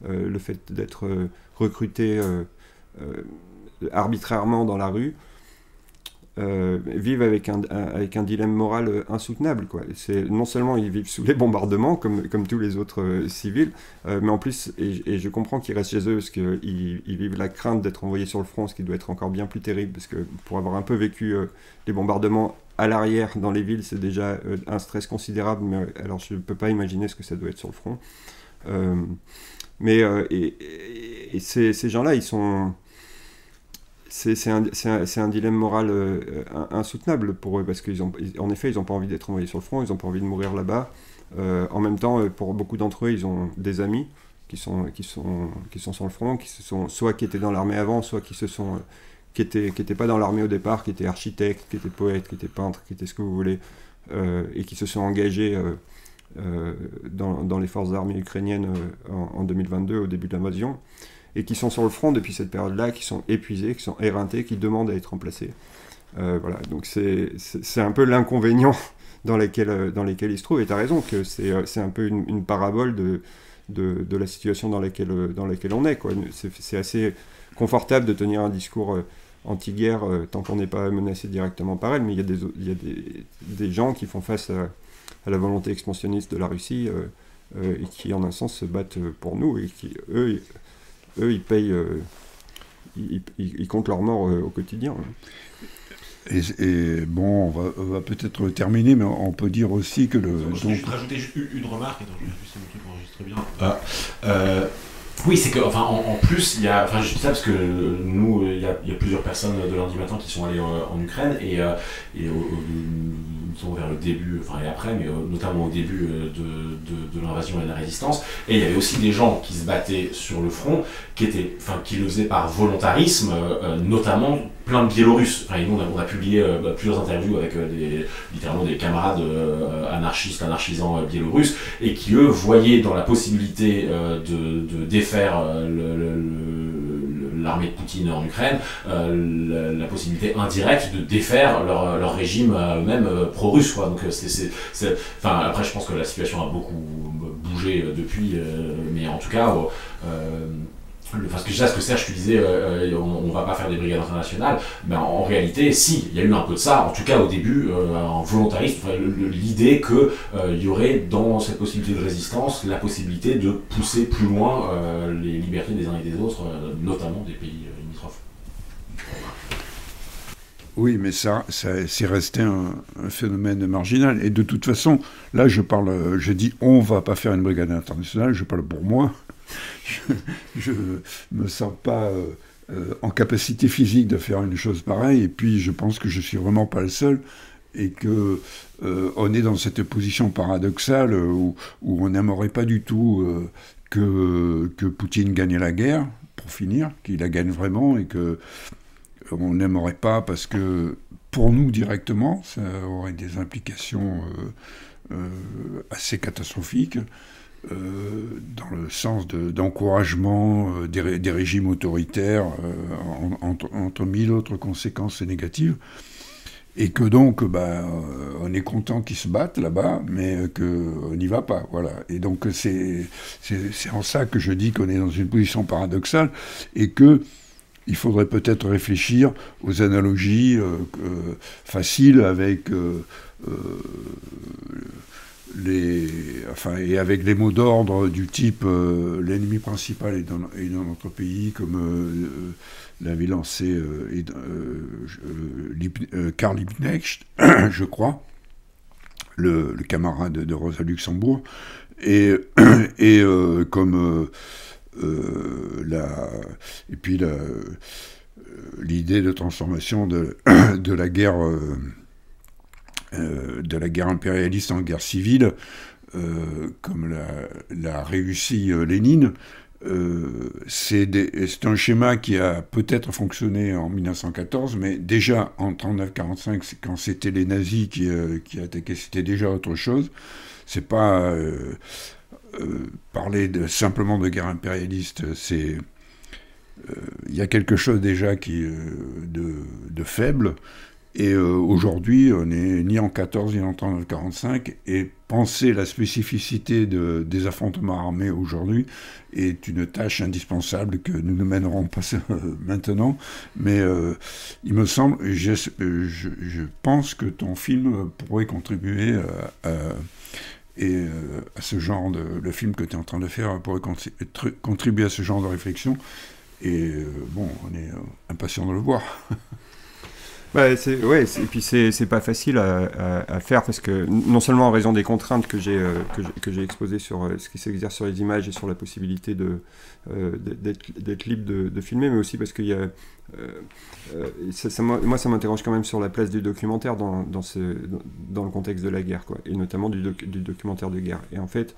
le fait d'être recrutés arbitrairement dans la rue, vivent avec un dilemme moral insoutenable, quoi. Non seulement ils vivent sous les bombardements comme tous les autres civils, mais en plus, et je comprends qu'ils restent chez eux parce qu'ils vivent la crainte d'être envoyés sur le front, ce qui doit être encore bien plus terrible, parce que pour avoir un peu vécu les bombardements à l'arrière dans les villes, c'est déjà un stress considérable, mais alors je ne peux pas imaginer ce que ça doit être sur le front. Et ces gens-là, ils sont... C'est un dilemme moral insoutenable pour eux, parce qu'en effet, ils n'ont pas envie d'être envoyés sur le front, ils n'ont pas envie de mourir là-bas. En même temps, pour beaucoup d'entre eux, ils ont des amis qui sont sur le front, soit qui étaient dans l'armée avant, soit qui étaient pas dans l'armée au départ, qui étaient architectes, qui étaient poètes, qui étaient peintres, qui étaient ce que vous voulez, et qui se sont engagés dans les forces armées ukrainiennes en 2022, au début de l'invasion, et qui sont sur le front depuis cette période-là, qui sont épuisés, qui sont éreintés, qui demandent à être remplacés. Voilà, donc c'est un peu l'inconvénient dans lesquels ils se trouvent, et tu as raison que c'est un peu une parabole de la situation dans laquelle on est, quoi. C'est assez confortable de tenir un discours anti-guerre tant qu'on n'est pas menacé directement par elle, mais il y a des gens qui font face à la volonté expansionniste de la Russie et qui en un sens se battent pour nous, et qui eux ils payent, ils comptent leur mort au quotidien. Et bon, on va peut-être terminer, mais on peut dire aussi que le... Je vais juste rajouter une remarque, attends, je vais ajuster mon truc pour enregistrer bien. Oui, c'est que, enfin, en plus, il y a, enfin, je dis ça parce que nous, il y a plusieurs personnes de lundi matin qui sont allées en Ukraine, et nous sommes vers le début, enfin, et après, mais notamment au début de l'invasion et de la résistance. Et il y avait aussi des gens qui se battaient sur le front, qui le faisaient par volontarisme, notamment plein de Biélorusses. Enfin, nous, on a publié plusieurs interviews avec littéralement des camarades anarchisants biélorusses, et qui, eux, voyaient dans la possibilité de défaire l'armée de Poutine en Ukraine, la possibilité indirecte de défaire leur régime même pro-russe, quoi. Donc enfin, après, je pense que la situation a beaucoup bougé depuis, mais en tout cas, parce que ce que Serge, tu disais, on va pas faire des brigades internationales, ben en réalité, si, il y a eu un peu de ça, en tout cas au début, en volontarisme, l'idée qu'il y aurait dans cette possibilité de résistance la possibilité de pousser plus loin les libertés des uns et des autres, notamment des pays limitrophes. Oui, mais ça c'est resté un phénomène marginal. Et de toute façon, là, je dis on va pas faire une brigade internationale, je parle pour moi. Je me sens pas en capacité physique de faire une chose pareille, et puis je pense que je suis vraiment pas le seul, et que on est dans cette position paradoxale où on n'aimerait pas du tout que Poutine gagne la guerre, pour finir, qu'il la gagne vraiment, et que on n'aimerait pas parce que pour nous directement ça aurait des implications assez catastrophiques, dans le sens d'encouragement des régimes autoritaires, entre mille autres conséquences négatives, et que donc on est content qu'ils se battent là-bas, mais qu'on n'y va pas, voilà. Et donc c'est en ça que je dis qu'on est dans une position paradoxale, et que il faudrait peut-être réfléchir aux analogies faciles avec et avec les mots d'ordre du type l'ennemi principal est dans notre pays, comme l'avait lancé Karl Liebknecht, je crois, le camarade de Rosa Luxembourg, et comme et puis l'idée de transformation de la guerre impérialiste en guerre civile, comme l'a réussi Lénine. C'est un schéma qui a peut-être fonctionné en 1914, mais déjà en 1939-1945, quand c'était les nazis qui attaquaient, c'était déjà autre chose. C'est pas parler simplement de guerre impérialiste, il y a quelque chose déjà de faible. Et aujourd'hui, on n'est ni en 14 ni en 39-45, et penser la spécificité des affrontements armés aujourd'hui est une tâche indispensable que nous ne mènerons pas maintenant. Mais il me semble, je pense que ton film pourrait contribuer à ce genre le film que tu es en train de faire pourrait contribuer à ce genre de réflexion. Et bon, on est impatient de le voir. Et puis c'est pas facile à faire, parce que non seulement en raison des contraintes que j'ai exposées sur ce qui s'exerce sur les images et sur la possibilité d'être libre de filmer, mais aussi parce qu'il y a Moi, ça m'interroge quand même sur la place du documentaire dans le contexte de la guerre, quoi, et notamment du documentaire de guerre. Et en fait,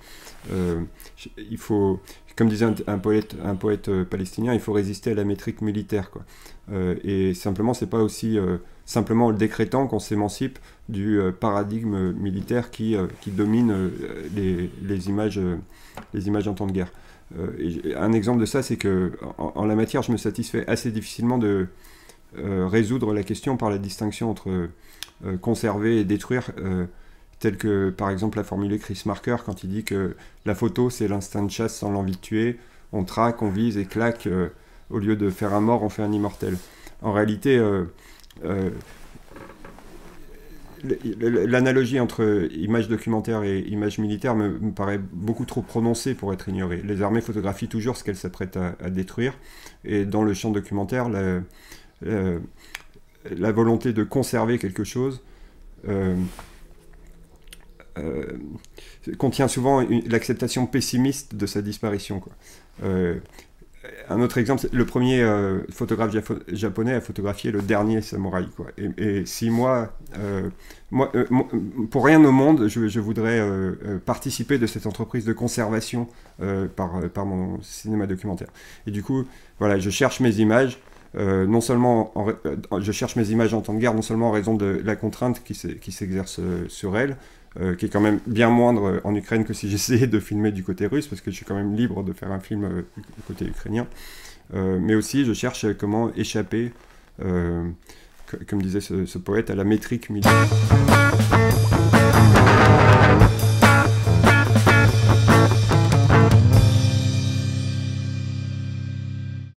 il faut, comme disait un poète palestinien, il faut résister à la métrique militaire, quoi. Et simplement, c'est pas aussi simplement en le décrétant qu'on s'émancipe du paradigme militaire qui domine les images en temps de guerre. Et un exemple de ça, c'est que en la matière, je me satisfais assez difficilement de résoudre la question par la distinction entre conserver et détruire, telle que par exemple l'a formulé Chris Marker quand il dit que la photo c'est l'instinct de chasse sans l'envie de tuer, on traque, on vise et claque, au lieu de faire un mort, on fait un immortel. En réalité, l'analogie entre image documentaire et image militaire me paraît beaucoup trop prononcée pour être ignorée. Les armées photographient toujours ce qu'elles s'apprêtent à détruire, et dans le champ documentaire, la volonté de conserver quelque chose contient souvent l'acceptation pessimiste de sa disparition, quoi. Un autre exemple, le premier photographe japonais a photographié le dernier samouraï, quoi. Et si moi, pour rien au monde, je voudrais participer de cette entreprise de conservation par mon cinéma documentaire. Et du coup, voilà, je cherche mes images. Non seulement je cherche mes images en temps de guerre, non seulement en raison de la contrainte qui s'exerce sur elles, qui est quand même bien moindre en Ukraine que si j'essayais de filmer du côté russe, parce que je suis quand même libre de faire un film du côté ukrainien, mais aussi je cherche comment échapper, comme disait ce poète, à la métrique militaire.